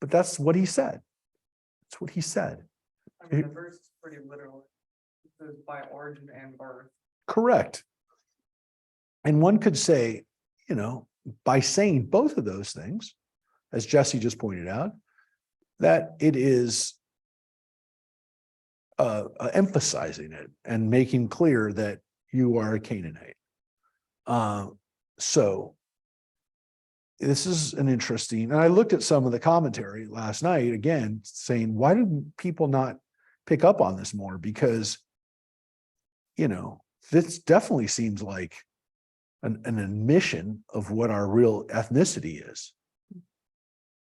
but that's what he said. That's what he said. I mean, the verse is pretty literal. It says by origin and birth. Correct. And one could say, by saying both of those things, as Jesse just pointed out, that it is emphasizing it and making clear that you are a Canaanite. So this is an interesting, and I looked at some of the commentary last night, again, saying, why did people not pick up on this more? Because, this definitely seems like an admission of what our real ethnicity is.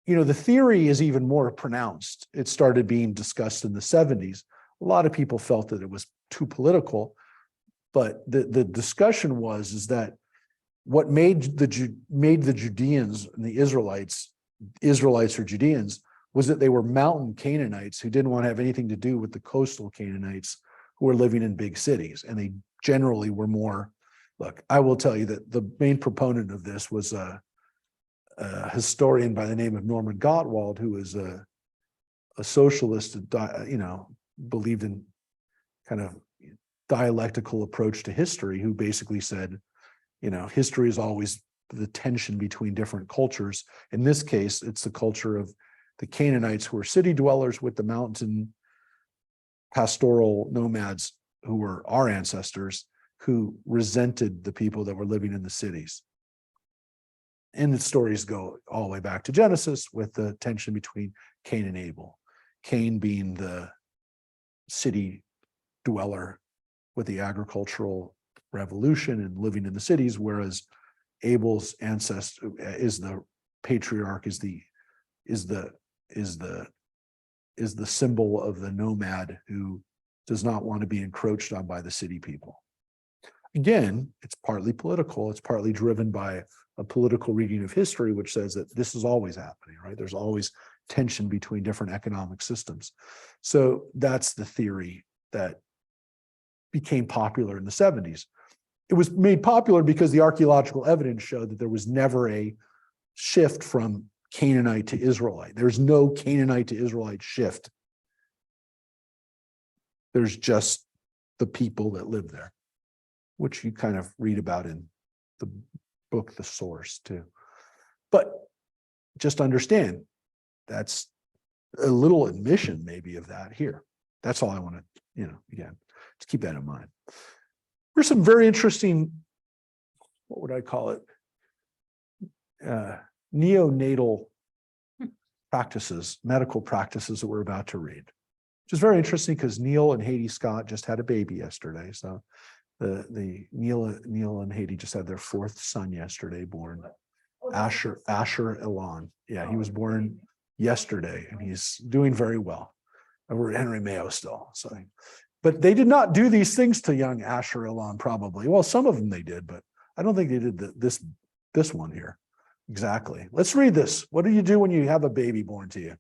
You know, the theory is even more pronounced. It started being discussed in the 70s. A lot of people felt that it was too political, but the discussion is that what made the Judeans and the Israelites or Judeans was that they were mountain Canaanites who didn't want to have anything to do with the coastal Canaanites who were living in big cities. And they generally were more, look, I will tell you that the main proponent of this was a historian by the name of Norman Gottwald, who was a socialist, you know, believed in kind of dialectical approach to history, who basically said, you know, history is always the tension between different cultures. In this case, it's the culture of the Canaanites who were city dwellers with the mountain pastoral nomads who were our ancestors, who resented the people that were living in the cities. And the stories go all the way back to Genesis with the tension between Cain and Abel. Cain being the city dweller with the agricultural revolution and living in the cities, whereas Abel's ancestor is the patriarch, is the symbol of the nomad who does not want to be encroached on by the city people. Again, it's partly political. It's partly driven by a political reading of history, which says that this is always happening, right? There's always tension between different economic systems. So that's the theory that became popular in the 70s. It was made popular because the archaeological evidence showed that there was never a shift from Canaanite to Israelite. There's no Canaanite to Israelite shift. There's just the people that live there, which you kind of read about in the book, The Source, too. But just understand, that's a little admission maybe of that here. That's all I want to, you know, again, just keep that in mind. There's some very interesting, what would I call it? Neonatal practices, medical practices that we're about to read, which is very interesting because Neil and Haiti Scott just had a baby yesterday. So the Neil and Haiti just had their fourth son yesterday, born Asher Elon. Yeah, he was born yesterday and he's doing very well. And we're at Henry Mayo still. So, but they did not do these things to young Asher Elon, probably. Well, some of them they did, but I don't think they did this one here. Exactly. Let's read this. What do you do when you have a baby born to you?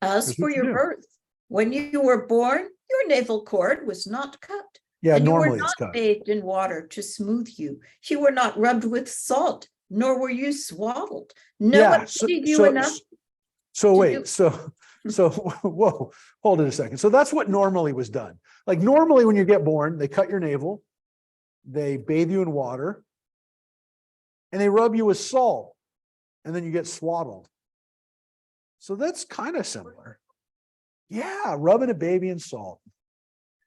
As Here's for what you your do. birth, when you were born, your navel cord was not cut. Yeah, and you were normally it's not cut. bathed in water to smooth you. You were not rubbed with salt, nor were you swaddled. No Yeah, one pitied you enough. so to wait, so whoa, hold it a second. So that's what normally was done. Like normally when you get born, they cut your navel, they bathe you in water, and they rub you with salt, and then you get swaddled. So that's kind of similar. Yeah, rubbing a baby in salt,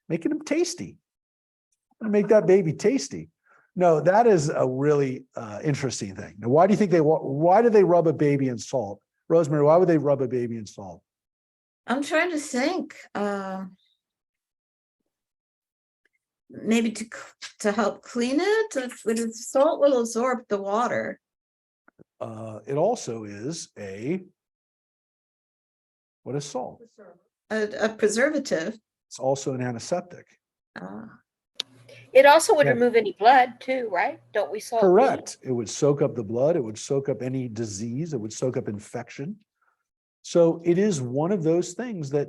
making them tasty. Make that baby tasty. No, that is a really interesting thing. Now, why do you think why do they rub a baby in salt? Rosemary, why would they rub a baby in salt? I'm trying to think. Maybe to help clean it. If salt will absorb the water. It also is what is salt? A preservative. It's also an antiseptic. It also would Yeah. remove any blood too, right? Don't we salt meat? Correct. It would soak up the blood. It would soak up any disease. It would soak up infection. So it is one of those things that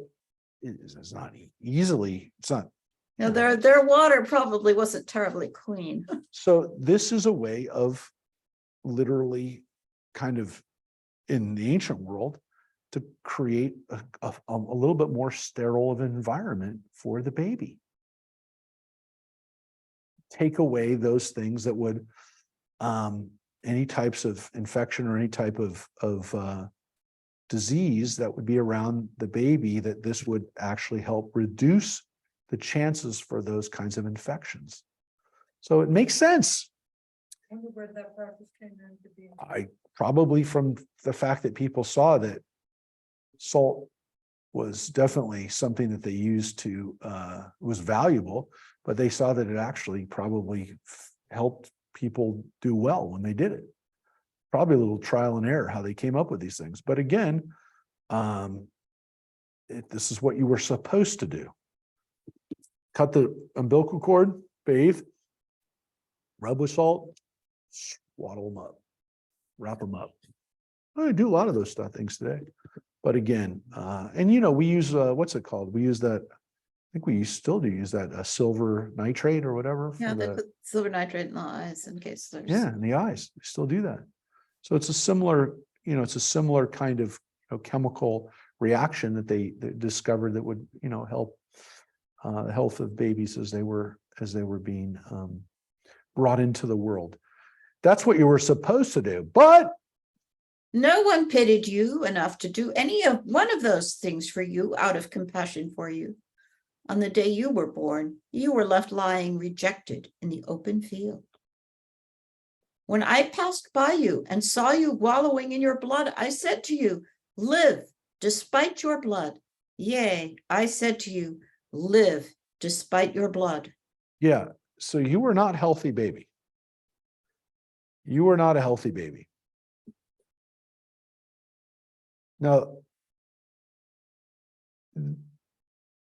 is not easily, it's not. Now their water probably wasn't terribly clean. So this is a way of literally kind of in the ancient world to create a little bit more sterile of an environment for the baby. Take away those things that would any types of infection or any type of disease that would be around the baby, that this would actually help reduce the chances for those kinds of infections. So it makes sense. I wonder where that practice came into being. Probably from the fact that people saw that salt was definitely something that they used to was valuable, but they saw that it actually probably helped people do well when they did it. Probably a little trial and error how they came up with these things. But again, this is what you were supposed to do. Cut the umbilical cord, bathe, rub with salt, swaddle them up, wrap them up. I do a lot of those things today. But again, and we use, what's it called? We use that, I think we still do use that silver nitrate or whatever. Yeah, for they the, put silver nitrate in the eyes in case there's. yeah, in the eyes, we still do that. So it's a similar, it's a similar kind of chemical reaction that they discovered that would, help the health of babies as they were being brought into the world. That's what you were supposed to do. But No one pitied you enough to do any of one of those things for you out of compassion for you. On the day you were born, you were left lying rejected in the open field. When I passed by you and saw you wallowing in your blood, I said to you, live despite your blood. Yea, I said to you, live despite your blood. yeah, so you were not healthy, baby. You were not a healthy baby. Now,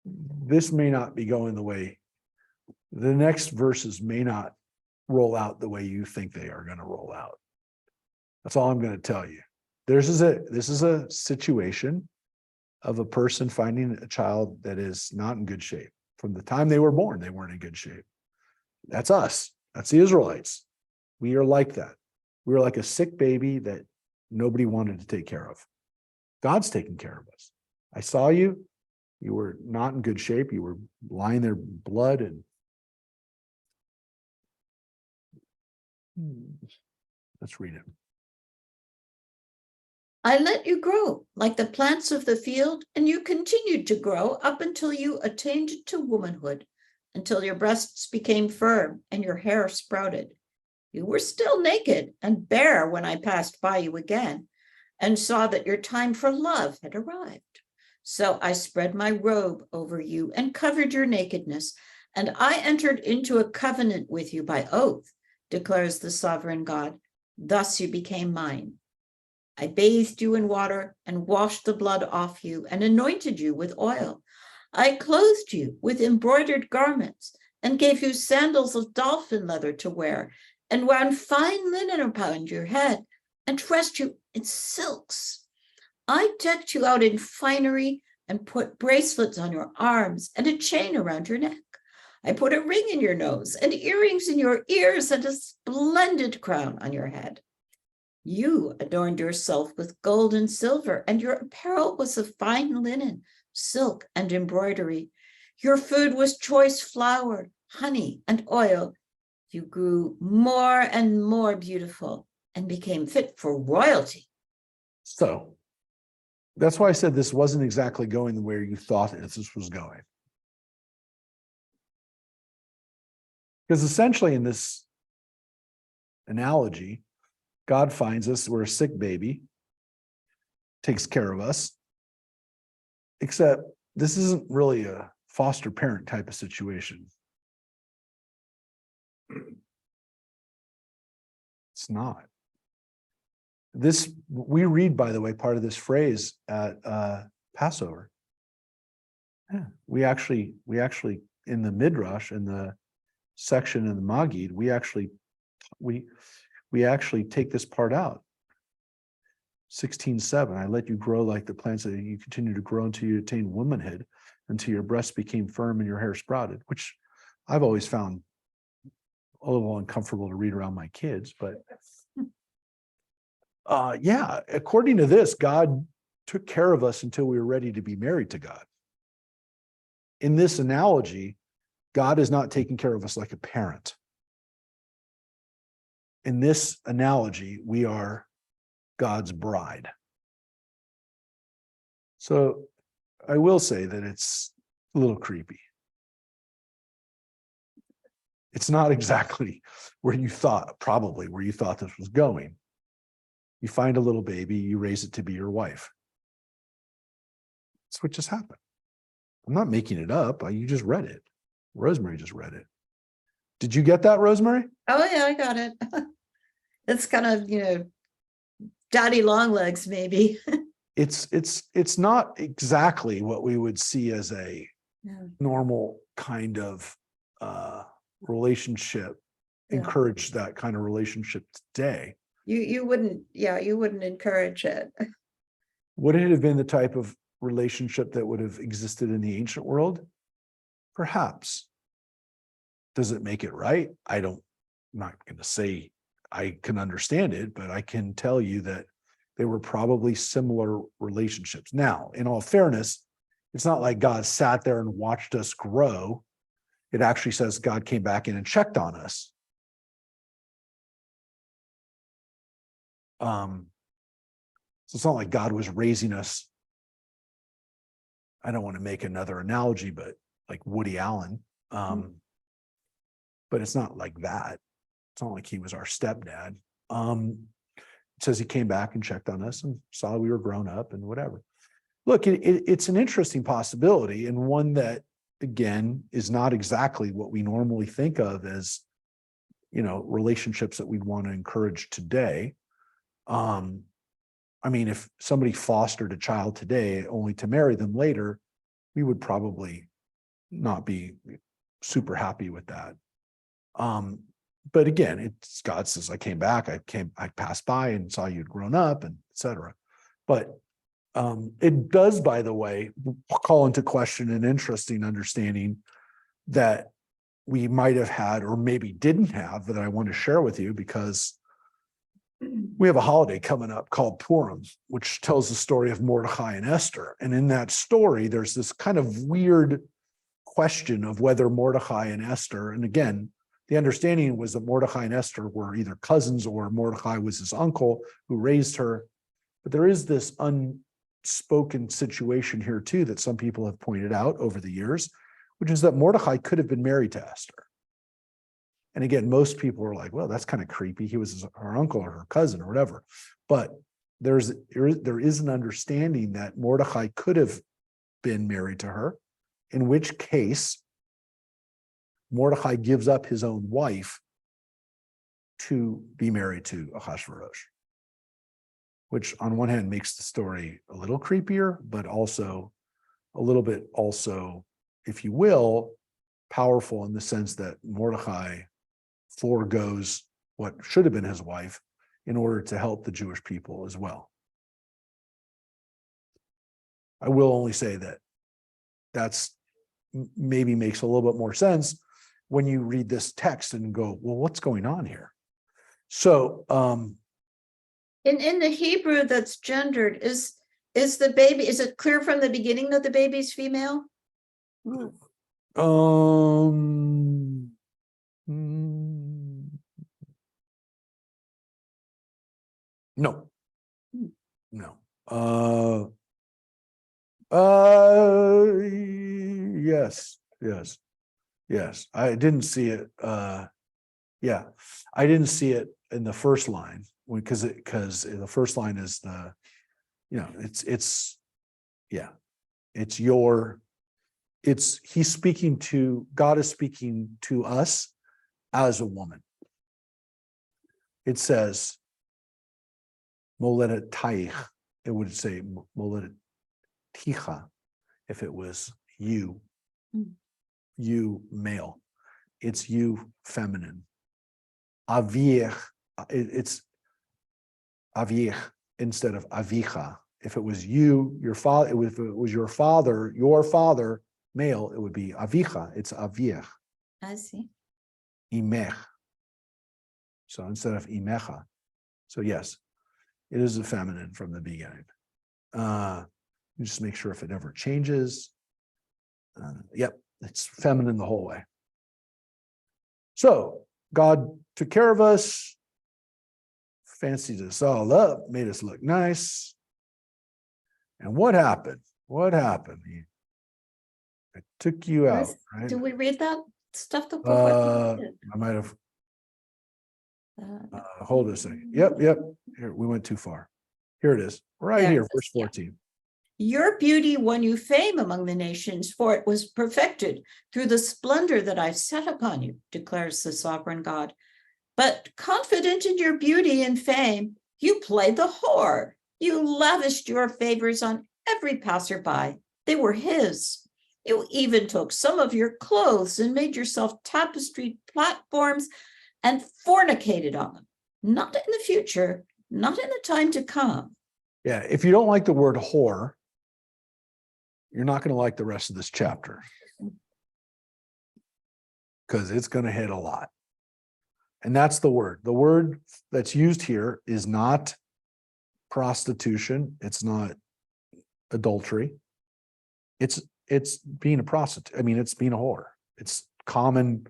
this may not be going the way, the next verses may not roll out the way you think they are going to roll out. That's all I'm going to tell you. This is a situation of a person finding a child that is not in good shape. From the time they were born, they weren't in good shape. That's us. That's the Israelites. We are like that. We are like a sick baby that nobody wanted to take care of. God's taking care of us. I saw you. You were not in good shape. You were lying there, blood and. Let's read it. I let you grow like the plants of the field, and you continued to grow up until you attained to womanhood, until your breasts became firm and your hair sprouted. You were still naked and bare when I passed by you again and saw that your time for love had arrived. So I spread my robe over you and covered your nakedness, and I entered into a covenant with you by oath, declares the sovereign God. Thus you became mine. I bathed you in water and washed the blood off you and anointed you with oil. I clothed you with embroidered garments and gave you sandals of dolphin leather to wear and wound fine linen around your head and dressed you in silks. I decked you out in finery and put bracelets on your arms and a chain around your neck. I put a ring in your nose and earrings in your ears and a splendid crown on your head. You adorned yourself with gold and silver, and your apparel was of fine linen, silk, and embroidery. Your food was choice flour, honey, and oil. You grew more and more beautiful and became fit for royalty. So that's why I said this wasn't exactly going the way you thought this was going. Because essentially in this analogy, God finds us, we're a sick baby, takes care of us, except this isn't really a foster parent type of situation. It's not. This, we read, by the way, part of this phrase at Passover. Yeah, we actually in the Midrash, in the section in the Magid, we actually take this part out. 16:7, I let you grow like the plants that you continue to grow until you attain womanhood, until your breasts became firm and your hair sprouted, which I've always found a little uncomfortable to read around my kids. But yeah, according to this, God took care of us until we were ready to be married to God. In this analogy, God is not taking care of us like a parent. In this analogy, we are God's bride. So I will say that it's a little creepy. It's not exactly where you thought, probably where you thought this was going. You find a little baby, you raise it to be your wife. That's what just happened. I'm not making it up. You just read it. Rosemary just read it. Did you get that, Rosemary? Oh, yeah, I got it. It's kind of, daddy long legs, maybe. It's not exactly what we would see as a Yeah. normal kind of relationship, Yeah. encourage that kind of relationship today. You wouldn't encourage it. Would it have been the type of relationship that would have existed in the ancient world? Perhaps. Does it make it right? I'm not going to say I can understand it, but I can tell you that they were probably similar relationships. Now, in all fairness, it's not like God sat there and watched us grow. It actually says God came back in and checked on us. So it's not like God was raising us. I don't want to make another analogy, but like Woody Allen. But it's not like that. It's not like he was our stepdad. It says he came back and checked on us and saw we were grown up and whatever. Look, it's an interesting possibility, and one that, again, is not exactly what we normally think of as, relationships that we'd want to encourage today. I mean, if somebody fostered a child today only to marry them later, we would probably not be super happy with that. But again, it's God says, I came back, I passed by and saw you'd grown up, and etc. But it does, by the way, call into question an interesting understanding that we might have had or maybe didn't have that I want to share with you, because we have a holiday coming up called Purim, which tells the story of Mordecai and Esther. And in that story, there's this kind of weird question of whether Mordecai and Esther, and again, the understanding was that Mordecai and Esther were either cousins or Mordecai was his uncle who raised her. But there is this unspoken situation here too that some people have pointed out over the years, which is that Mordecai could have been married to Esther. And again, most people are like, well, that's kind of creepy. He was her uncle or her cousin or whatever. But there is an understanding that Mordecai could have been married to her, in which case Mordecai gives up his own wife to be married to Ahasuerus, which on one hand makes the story a little creepier, but also a little bit also, if you will, powerful in the sense that Mordecai foregoes what should have been his wife in order to help the Jewish people as well. I will only say that that's maybe makes a little bit more sense when you read this text and go, well, what's going on here? So In the Hebrew that's gendered, is the baby, is it clear from the beginning that the baby's female? No. Yes. I didn't see it. I didn't see it in the first line because the first line is he's speaking to, God is speaking to us as a woman. It says, Moledet Taich, it would say Moledet Ticha if it was you, you male. It's you feminine. Avich, it's Avich instead of Avicha. If it was you, your father, if it was your father, male, it would be Avicha. It's Avich. I see. Imech. So instead of Imecha. So yes, it is a feminine from the beginning. Just make sure if it ever changes. Yep, it's feminine the whole way. So God took care of us, fancied us all up, made us look nice. And what happened? I took you out, right? Do we read that stuff? I might have. Hold a second. Yep. Here, we went too far. Here it is, right There it here, is, verse yeah. 14. Your beauty won you fame among the nations, for it was perfected through the splendor that I've set upon you, declares the sovereign God. But confident in your beauty and fame, you played the whore. You lavished your favors on every passerby. They were his. You even took some of your clothes and made yourself tapestried platforms and fornicated on them. Not in the future, not in the time to come. Yeah, if you don't like the word whore, you're not going to like the rest of this chapter. Because it's going to hit a lot. And that's the word. The word that's used here is not prostitution. It's not adultery. It's being a prostitute. I mean, it's being a whore. It's common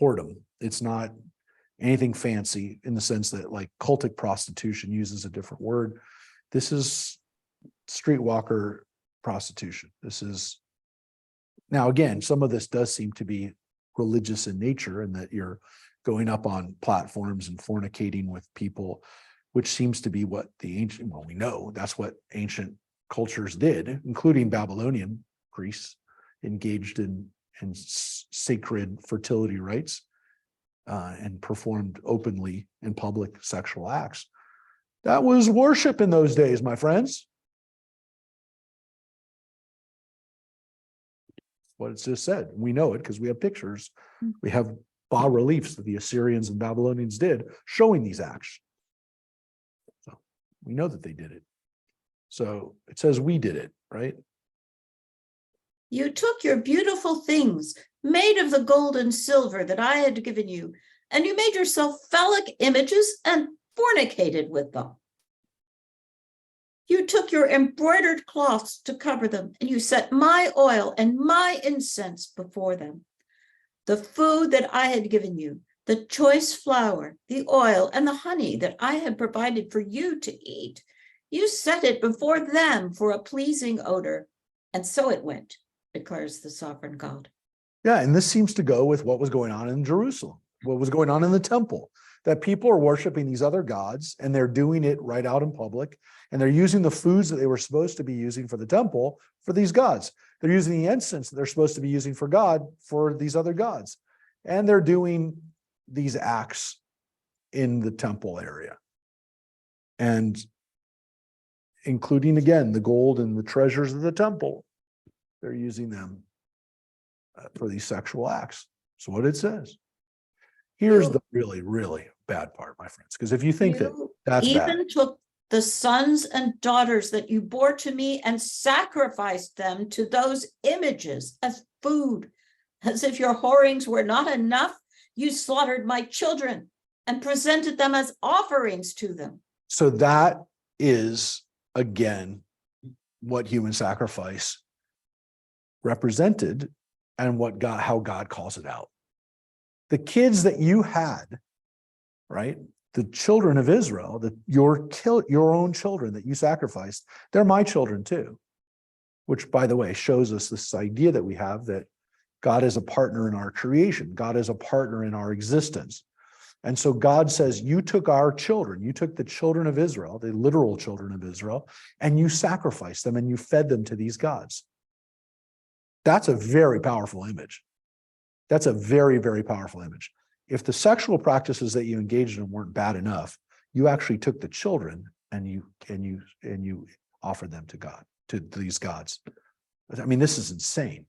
whoredom. It's not anything fancy in the sense that like cultic prostitution uses a different word. This is streetwalker prostitution. This is, now again, some of this does seem to be religious in nature, and that you're going up on platforms and fornicating with people, which seems to be what the ancient, well, we know that's what ancient cultures did, including Babylonian priests engaged in sacred fertility rites and performed openly in public sexual acts. That was worship in those days, my friends. What it just said. We know it because we have pictures. We have bas reliefs that the Assyrians and Babylonians did showing these acts. So we know that they did it. So it says we did it, right? You took your beautiful things made of the gold and silver that I had given you, and you made yourself phallic images and fornicated with them. You took your embroidered cloths to cover them, and you set my oil and my incense before them. The food that I had given you, the choice flour, the oil, and the honey that I had provided for you to eat, you set it before them for a pleasing odor. And so it went, declares the sovereign God. Yeah, and this seems to go with what was going on in Jerusalem, what was going on in the temple, that people are worshiping these other gods, and they're doing it right out in public, and they're using the foods that they were supposed to be using for the temple for these gods. They're using the incense that they're supposed to be using for God for these other gods. And they're doing these acts in the temple area. And including, again, the gold and the treasures of the temple. They're using them for these sexual acts. That's what it says. Here's the really, really bad part, my friends, because if you think that that's bad. Even took the sons and daughters that you bore to me and sacrificed them to those images as food. As if your whorings were not enough, you slaughtered my children and presented them as offerings to them. So that is, again, what human sacrifice represented and what God, how God calls it out. The kids that you had, right? The children of Israel, your own children that you sacrificed, they're my children too. Which, by the way, shows us this idea that we have that God is a partner in our creation. God is a partner in our existence. And so God says, you took our children, you took the children of Israel, the literal children of Israel, and you sacrificed them and you fed them to these gods. That's a very powerful image. That's a very, very powerful image. If the sexual practices that you engaged in weren't bad enough, you actually took the children and you offered them to God, to these gods. I mean, this is insane.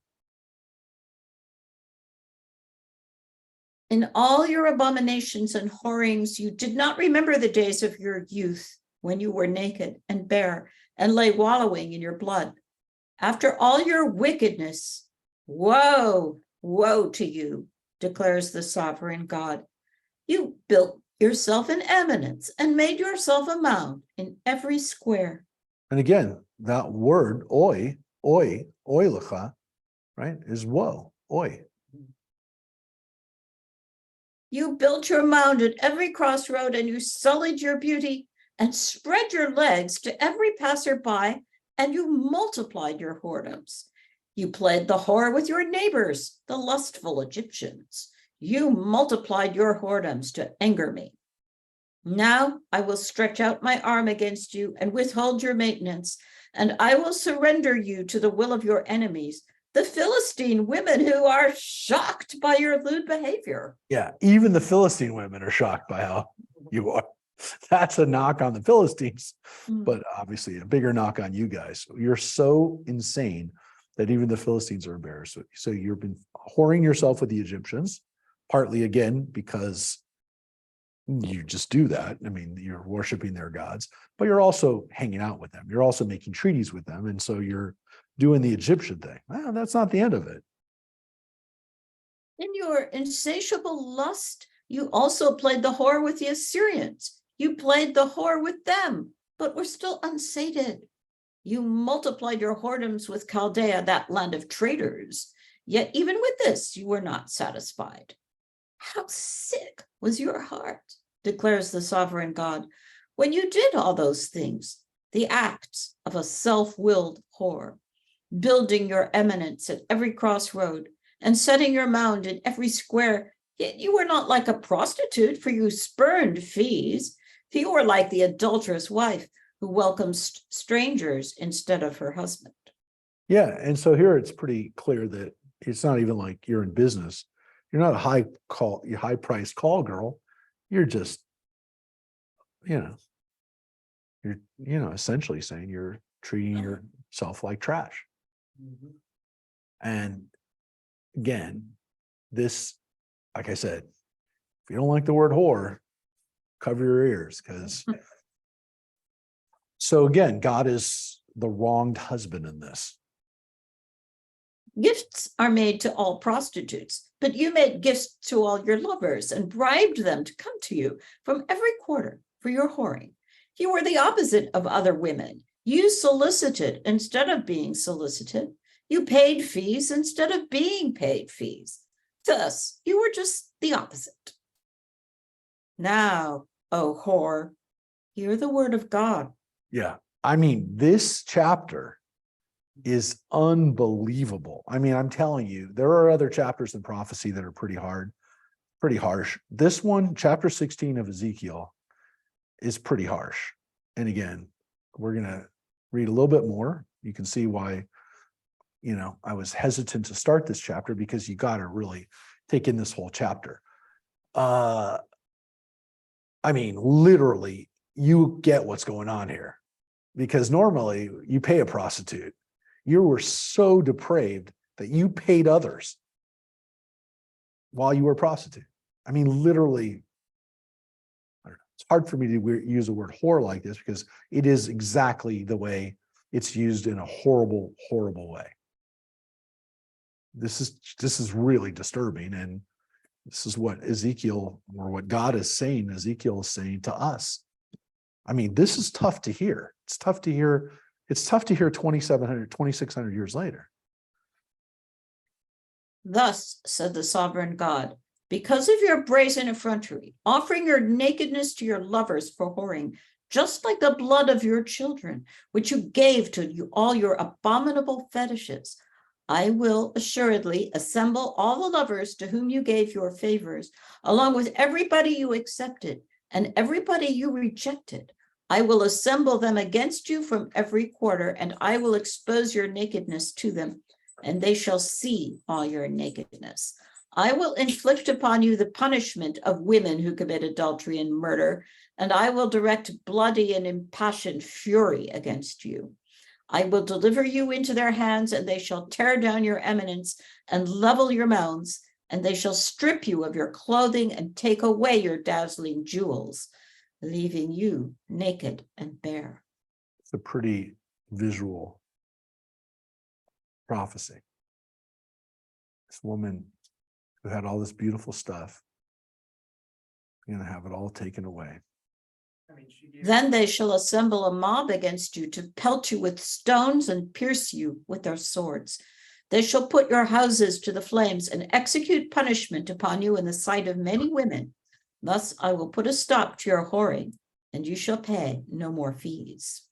In all your abominations and whorings, you did not remember the days of your youth when you were naked and bare and lay wallowing in your blood. After all your wickedness, woe, woe to you, declares the sovereign God. You built yourself an eminence and made yourself a mound in every square. And again, that word, oilecha, right, is woe, oi. You built your mound at every crossroad, and you sullied your beauty and spread your legs to every passerby, and you multiplied your whoredoms. You played the whore with your neighbors, the lustful Egyptians. You multiplied your whoredoms to anger me. Now I will stretch out my arm against you and withhold your maintenance, and I will surrender you to the will of your enemies, the Philistine women who are shocked by your lewd behavior. Yeah, even the Philistine women are shocked by how you are. That's a knock on the Philistines, but obviously a bigger knock on you guys. You're so insane that even the Philistines are embarrassed. So you've been whoring yourself with the Egyptians, partly again because you just do that. I mean, you're worshiping their gods, but you're also hanging out with them. You're also making treaties with them. And so you're doing the Egyptian thing. Well, that's not the end of it. In your insatiable lust, you also played the whore with the Assyrians. You played the whore with them, but were still unsated. You multiplied your whoredoms with Chaldea, that land of traitors. Yet even with this, you were not satisfied. How sick was your heart, declares the sovereign God, when you did all those things, the acts of a self-willed whore, building your eminence at every crossroad and setting your mound in every square. Yet you were not like a prostitute, for you spurned fees. You were like the adulterous wife who welcomes strangers instead of her husband. Yeah. And so here it's pretty clear that it's not even like you're in business. You're not a high price call girl. You're just, you're essentially saying you're treating yourself like trash. And again, this, like I said, if you don't like the word whore, cover your ears, because so again, God is the wronged husband in this. Gifts are made to all prostitutes, but you made gifts to all your lovers and bribed them to come to you from every quarter for your whoring. You were the opposite of other women. You solicited instead of being solicited. You paid fees instead of being paid fees. Thus, you were just the opposite. Now, O whore, hear the word of God. Yeah. I mean, this chapter is unbelievable. I mean, I'm telling you, there are other chapters in prophecy that are pretty hard, pretty harsh. This one, chapter 16 of Ezekiel, is pretty harsh. And again, we're going to read a little bit more. You can see why, I was hesitant to start this chapter, because you got to really take in this whole chapter. I mean, literally, you get what's going on here, because normally you pay a prostitute. You were so depraved that you paid others while you were a prostitute. I mean, literally, I don't know. It's hard for me to use the word whore like this, because it is exactly the way it's used, in a horrible, horrible way. This is really disturbing. And this is what Ezekiel, or what God is saying, Ezekiel is saying to us. I mean, this is tough to hear. It's tough to hear. It's tough to hear 2,600 years later. Thus said the sovereign God, because of your brazen effrontery, offering your nakedness to your lovers for whoring, just like the blood of your children, which you gave to all your abominable fetishes, I will assuredly assemble all the lovers to whom you gave your favors, along with everybody you accepted and everybody you rejected. I will assemble them against you from every quarter, and I will expose your nakedness to them, and they shall see all your nakedness. I will inflict upon you the punishment of women who commit adultery and murder, and I will direct bloody and impassioned fury against you. I will deliver you into their hands, and they shall tear down your eminence and level your mounds, and they shall strip you of your clothing and take away your dazzling jewels, leaving you naked and bare. It's a pretty visual prophecy. This woman who had all this beautiful stuff, going to have it all taken away. Then they shall assemble a mob against you to pelt you with stones and pierce you with their swords. They shall put your houses to the flames and execute punishment upon you in the sight of many women. Thus I will put a stop to your whoring, and you shall pay no more fees.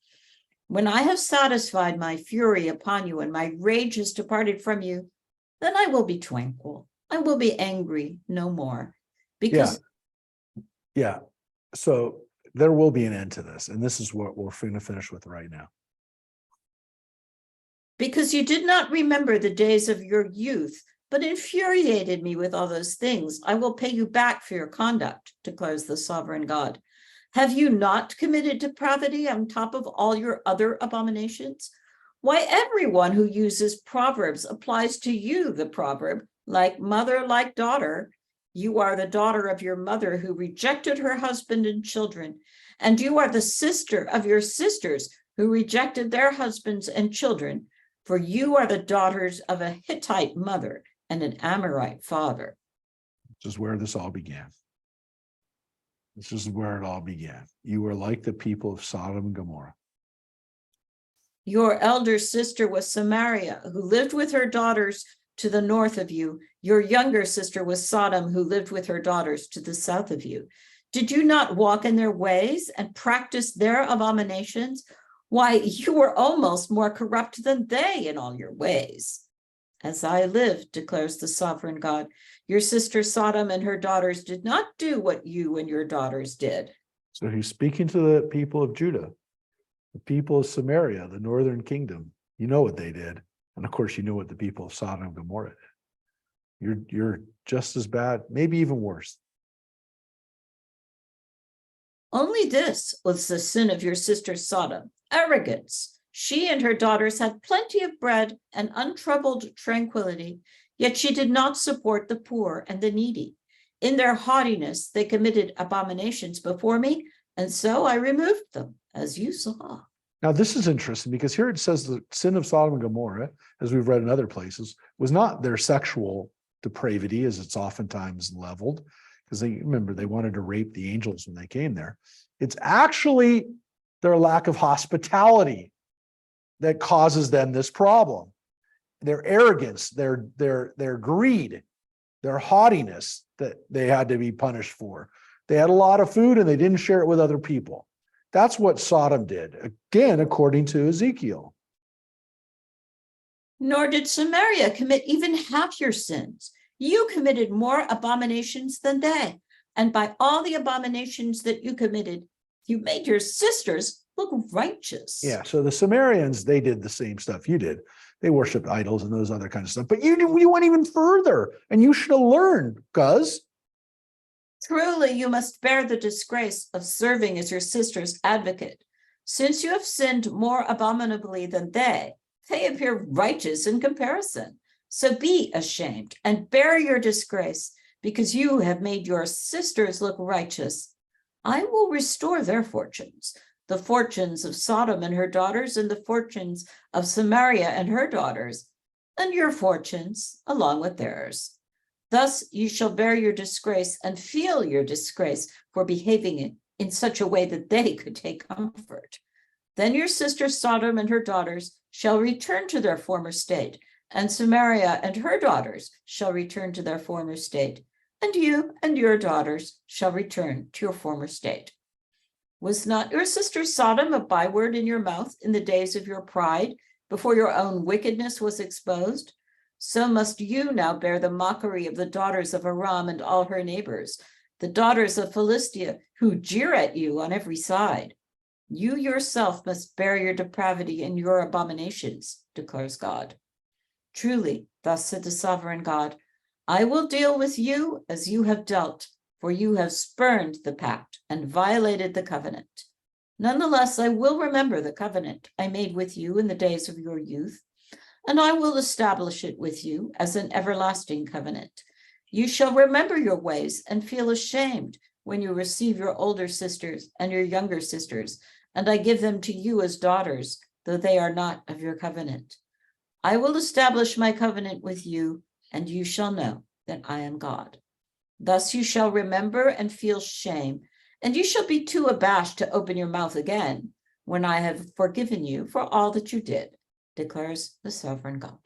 When I have satisfied my fury upon you and my rage has departed from you, then I will be tranquil. I will be angry no more. Because Yeah. So there will be an end to this. And this is what we're going to finish with right now. Because you did not remember the days of your youth, but infuriated me with all those things, I will pay you back for your conduct, declares the sovereign God. Have you not committed depravity on top of all your other abominations? Why, everyone who uses proverbs applies to you the proverb, like mother, like daughter. You are the daughter of your mother who rejected her husband and children, and you are the sister of your sisters who rejected their husbands and children, for you are the daughters of a Hittite mother and an Amorite father. This is where this all began. This is where it all began. You were like the people of Sodom and Gomorrah. Your elder sister was Samaria, who lived with her daughters to the north of you. Your younger sister was Sodom, who lived with her daughters to the south of you. Did you not walk in their ways and practice their abominations? Why, you were almost more corrupt than they in all your ways. As I live, declares the sovereign God, your sister Sodom and her daughters did not do what you and your daughters did. So he's speaking to the people of Judah, the people of Samaria, the northern kingdom. You know what they did. And of course, you know what the people of Sodom and Gomorrah did. You're just as bad, maybe even worse. Only this was the sin of your sister Sodom, arrogance. She and her daughters had plenty of bread and untroubled tranquility, yet she did not support the poor and the needy. In their haughtiness, they committed abominations before me, and so I removed them, as you saw. Now, this is interesting because here it says the sin of Sodom and Gomorrah, as we've read in other places, was not their sexual depravity, as it's oftentimes leveled, because they wanted to rape the angels when they came there. It's actually their lack of hospitality that causes them this problem. Their arrogance, their greed, their haughtiness that they had to be punished for. They had a lot of food and they didn't share it with other people. That's what Sodom did, again, according to Ezekiel. Nor did Samaria commit even half your sins. You committed more abominations than they, and by all the abominations that you committed, you made your sisters look righteous. Yeah, so the Samaritans, they did the same stuff you did. They worshiped idols and those other kinds of stuff. But you went even further, and you should have learned, because Truly, you must bear the disgrace of serving as your sister's advocate. Since you have sinned more abominably than they appear righteous in comparison. So be ashamed and bear your disgrace, because you have made your sisters look righteous. I will restore their fortunes, the fortunes of Sodom and her daughters, and the fortunes of Samaria and her daughters, and your fortunes along with theirs. Thus you shall bear your disgrace and feel your disgrace for behaving in such a way that they could take comfort. Then your sister Sodom and her daughters shall return to their former state, and Samaria and her daughters shall return to their former state, and you and your daughters shall return to your former state. Was not your sister Sodom a byword in your mouth in the days of your pride, before your own wickedness was exposed? So must you now bear the mockery of the daughters of Aram and all her neighbors, the daughters of Philistia, who jeer at you on every side. You yourself must bear your depravity and your abominations, declares God. Truly, thus said the sovereign God, I will deal with you as you have dealt, for you have spurned the pact and violated the covenant. Nonetheless, I will remember the covenant I made with you in the days of your youth, and I will establish it with you as an everlasting covenant. You shall remember your ways and feel ashamed when you receive your older sisters and your younger sisters, and I give them to you as daughters, though they are not of your covenant. I will establish my covenant with you, and you shall know that I am God. Thus you shall remember and feel shame, and you shall be too abashed to open your mouth again when I have forgiven you for all that you did, declares the sovereign God.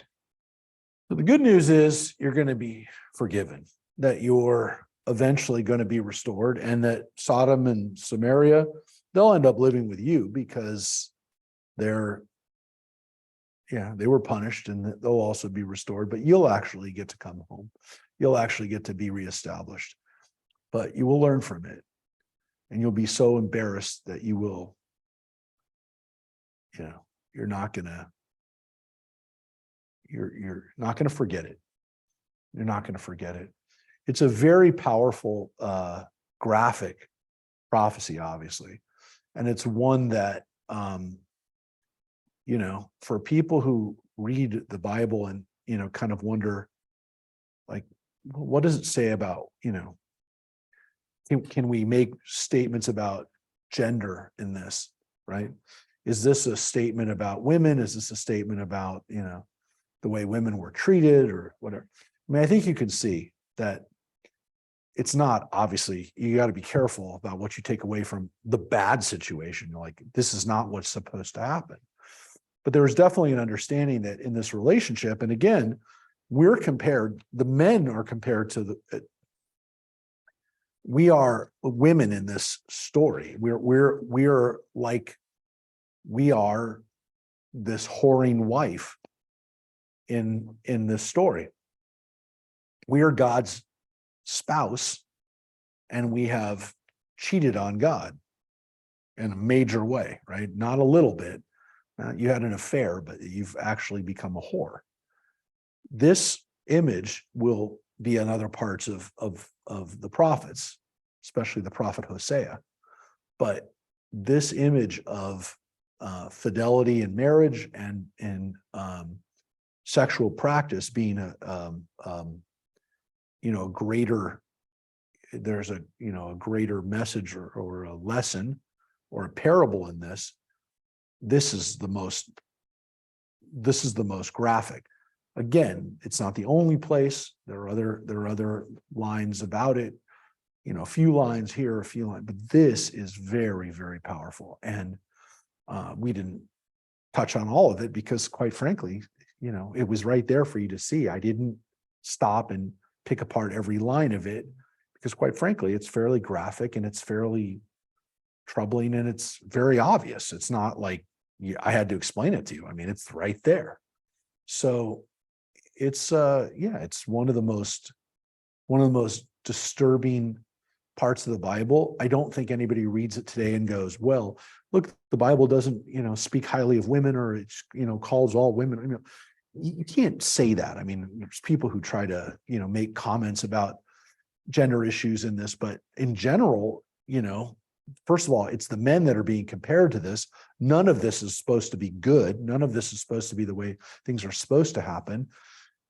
So the good news is you're going to be forgiven, that you're eventually going to be restored, and that Sodom and Samaria, they'll end up living with you because they were punished, and they'll also be restored, but you'll actually get to come home. You'll actually get to be reestablished, but you will learn from it, and you'll be so embarrassed that you will, you're not going to you're not going to forget it. You're not going to forget it. It's a very powerful, graphic prophecy, obviously. And it's one that, for people who read the Bible and, kind of wonder, like, what does it say about, can we make statements about gender in this, right? Is this a statement about women? Is this a statement about, the way women were treated or whatever? I mean, I think you can see that it's not, obviously, you got to be careful about what you take away from the bad situation. Like, this is not what's supposed to happen. But there is definitely an understanding that in this relationship, and again, the men are compared to we are women in this story. We are this whoring wife in this story. We are God's spouse, and we have cheated on God in a major way, right? Not a little bit. You had an affair, but you've actually become a whore. This image will be in other parts of the prophets, especially the prophet Hosea. But this image of fidelity in marriage and sexual practice being a greater, there's a greater message or a lesson or a parable in this. This is the most graphic. Again, it's not the only place. There are other lines about it, a few lines here, a few lines, but this is very, very powerful. And we didn't touch on all of it because, quite frankly, it was right there for you to see. I didn't stop and pick apart every line of it because, quite frankly, it's fairly graphic and it's fairly troubling and it's very obvious. It's not like I had to explain it to you. I mean, it's right there. So it's it's one of the most disturbing parts of the Bible. I don't think anybody reads it today and goes, well, look, the Bible doesn't, speak highly of women, or it's, calls all women. You can't say that. I mean, there's people who try to, make comments about gender issues in this, but in general, first of all, it's the men that are being compared to this. None of this is supposed to be good. None of this is supposed to be the way things are supposed to happen.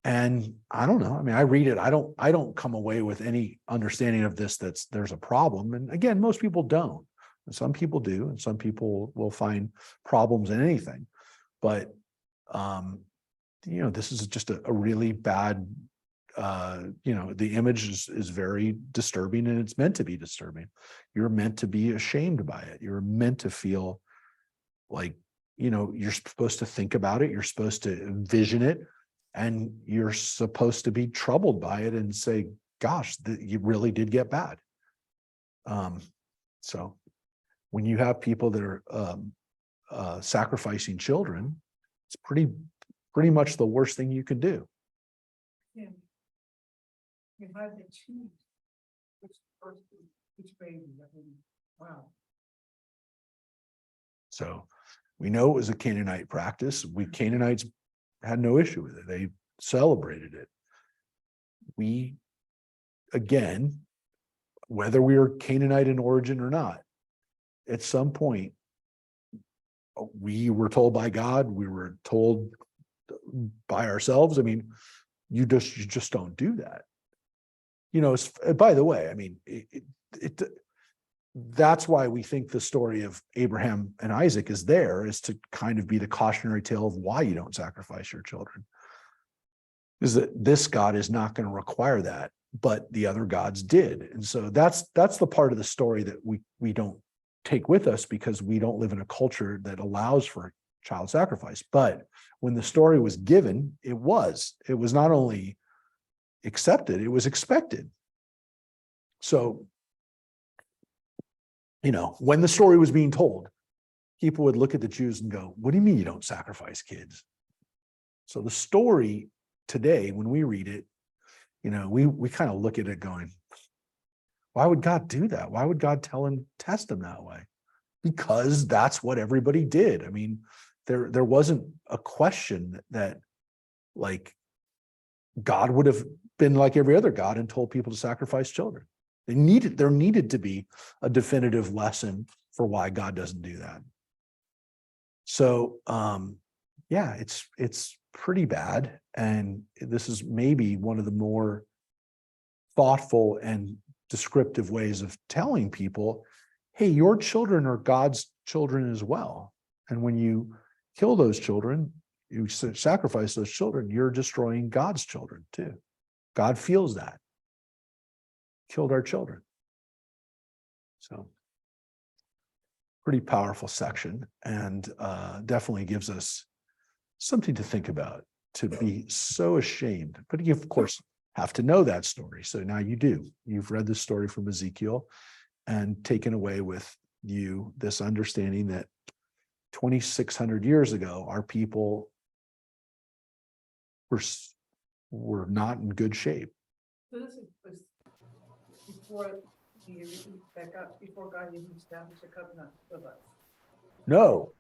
And I don't know. I mean, I read it. I don't come away with any understanding of this there's a problem. And again, most people don't. And some people do, and some people will find problems in anything. But this is just a really bad. The image is very disturbing, and it's meant to be disturbing. You're meant to be ashamed by it. You're meant to feel like, you're supposed to think about it. You're supposed to envision it, and you're supposed to be troubled by it and say, gosh, you really did get bad. So when you have people that are sacrificing children, it's pretty much the worst thing you can do. Yeah. You had to choose which baby. Wow. So we know it was a Canaanite practice. Canaanites had no issue with it. They celebrated it. We, again, whether we were Canaanite in origin or not, at some point, we were told by God, we were told by ourselves. I mean, you just don't do that. By the way, I mean, that's why we think the story of Abraham and Isaac is to kind of be the cautionary tale of why you don't sacrifice your children. Is that this God is not going to require that, but the other gods did. And so that's the part of the story that we don't take with us, because we don't live in a culture that allows for child sacrifice. But when the story was given, it was not only accepted, it was expected. So, when the story was being told, people would look at the Jews and go, what do you mean you don't sacrifice kids? So the story today, when we read it, we kind of look at it going, why would God do that? Why would God test him that way? Because that's what everybody did. I mean, there wasn't a question that like God would have been like every other God and told people to sacrifice children. There needed to be a definitive lesson for why God doesn't do that. So yeah, it's pretty bad. And this is maybe one of the more thoughtful and descriptive ways of telling people, hey, your children are God's children as well. And when you kill those children, you sacrifice those children, you're destroying God's children too. God feels that. Killed our children. So pretty powerful section, and definitely gives us something to think about, to be so ashamed. But you, of course, have to know that story. So now you do. You've read the story from Ezekiel and taken away with you this understanding that 2,600 years ago, our people were not in good shape. So this was before before God even established a covenant with us. No,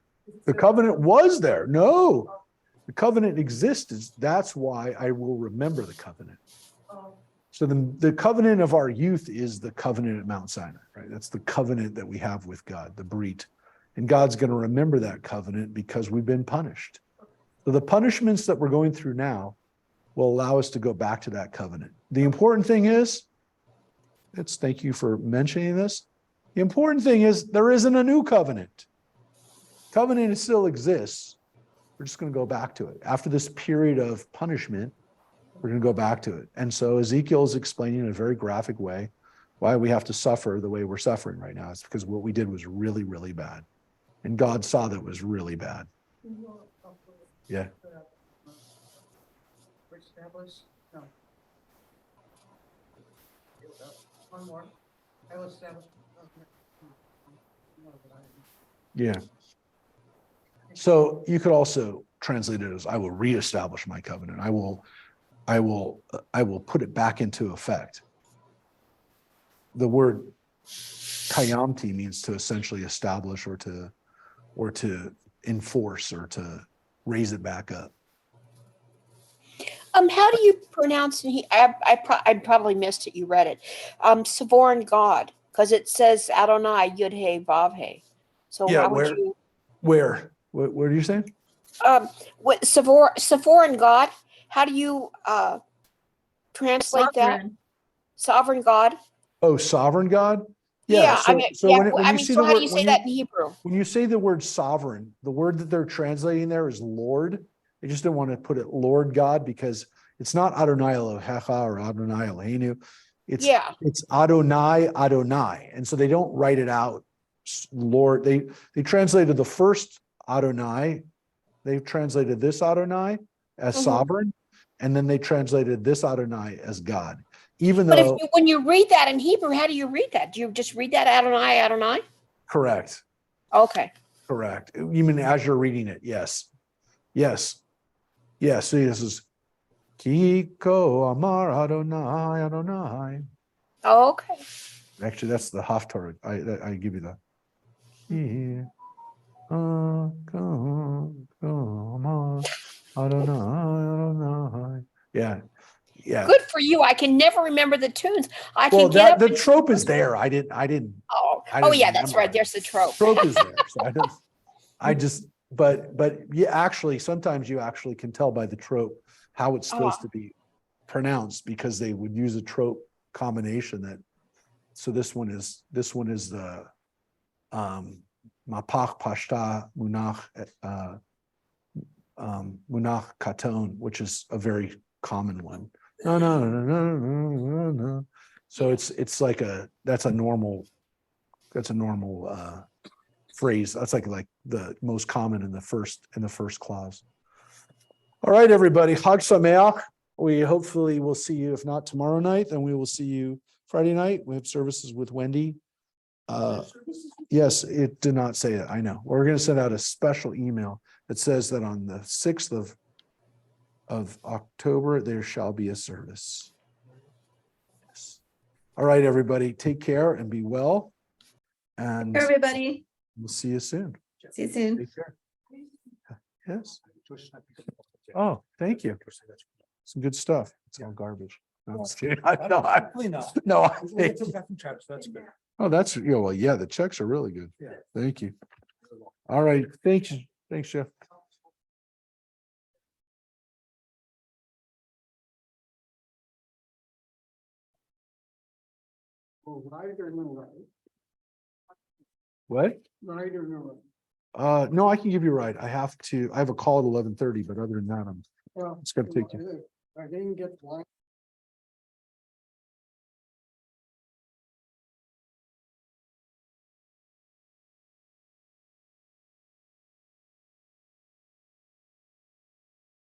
the covenant was there. No, the covenant existed. That's why I will remember the covenant. So the covenant of our youth is the covenant at Mount Sinai, right? That's the covenant that we have with God, the Brit. And God's going to remember that covenant because we've been punished. So the punishments that we're going through now will allow us to go back to that covenant. The important thing is, thank you for mentioning this. The important thing is there isn't a new covenant. Covenant still exists. We're just going to go back to it. After this period of punishment, we're going to go back to it. And so Ezekiel is explaining in a very graphic way why we have to suffer the way we're suffering right now. It's because what we did was really, really bad. And God saw that it was really bad. Yeah. Establish, no. One more. I will establish. Yeah. So you could also translate it as, I will reestablish my covenant. I will put it back into effect. The word kayamti means to essentially establish or to enforce or to raise it back up. How do you pronounce? I probably missed it. You read it. Sovereign God, because it says Adonai Yud He Vav He. So Yeah, how would you? Where are you saying? What sovereign God? How do you translate that? Sovereign God. Oh, sovereign God. Yeah, So, I mean, so yeah. when I you mean, see so the how do word, you say that in Hebrew? when you say the word sovereign, the word that they're translating there is Lord. They just don't want to put it Lord God because it's not Adonai Elohecha or Adonai Eloheinu. It's Adonai Adonai, and so they don't write it out Lord. They translated the first Adonai. They've translated this Adonai as sovereign, and then they translated this Adonai as God. Even But though, when you read that in Hebrew, how do you read that? Do you just read that Adonai Adonai? correct. Okay. Correct. You mean as you're reading it? Yes. Yes. Yes. See, this is Kiko Amar Adonai Adonai. Oh, okay. Actually, that's the Haftarah. I give you the. Adonai. Yeah. Yeah. Good for you. I can never remember the tunes. I Well, can get up. the trope is there. I didn't Oh yeah, that's remember right. it. There's the trope. Trope is there. So but yeah, actually, sometimes you actually can tell by the trope how it's supposed to be pronounced because they would use a trope combination that. So this one is the Mapach Pashta Munach Munach Katon, which is a very common one. No. So it's like that's a normal phrase. That's like the most common in the first clause. All right, everybody. Chag Sameach. We hopefully will see you, if not tomorrow night, then we will see you Friday night. We have services with Wendy. Yes, it did not say it. I know. We're going to send out a special email that says that on the 6th of October, there shall be a service. Yes. All right, everybody. Take care and be well. And Everybody, we'll see you soon. see you soon. Take care. Yes. Oh, thank you. Some good stuff. It's all garbage. No, I'm just kidding. No, That's good. oh, that's, yeah, well, yeah, the checks are really good. Yeah. Thank you. All right, thanks, thanks, Jeff. Right or no right? What? Right or no right? No, I can give you a ride. I have a call at 11:30, but other than that, Well. It's gonna take you. I didn't get one.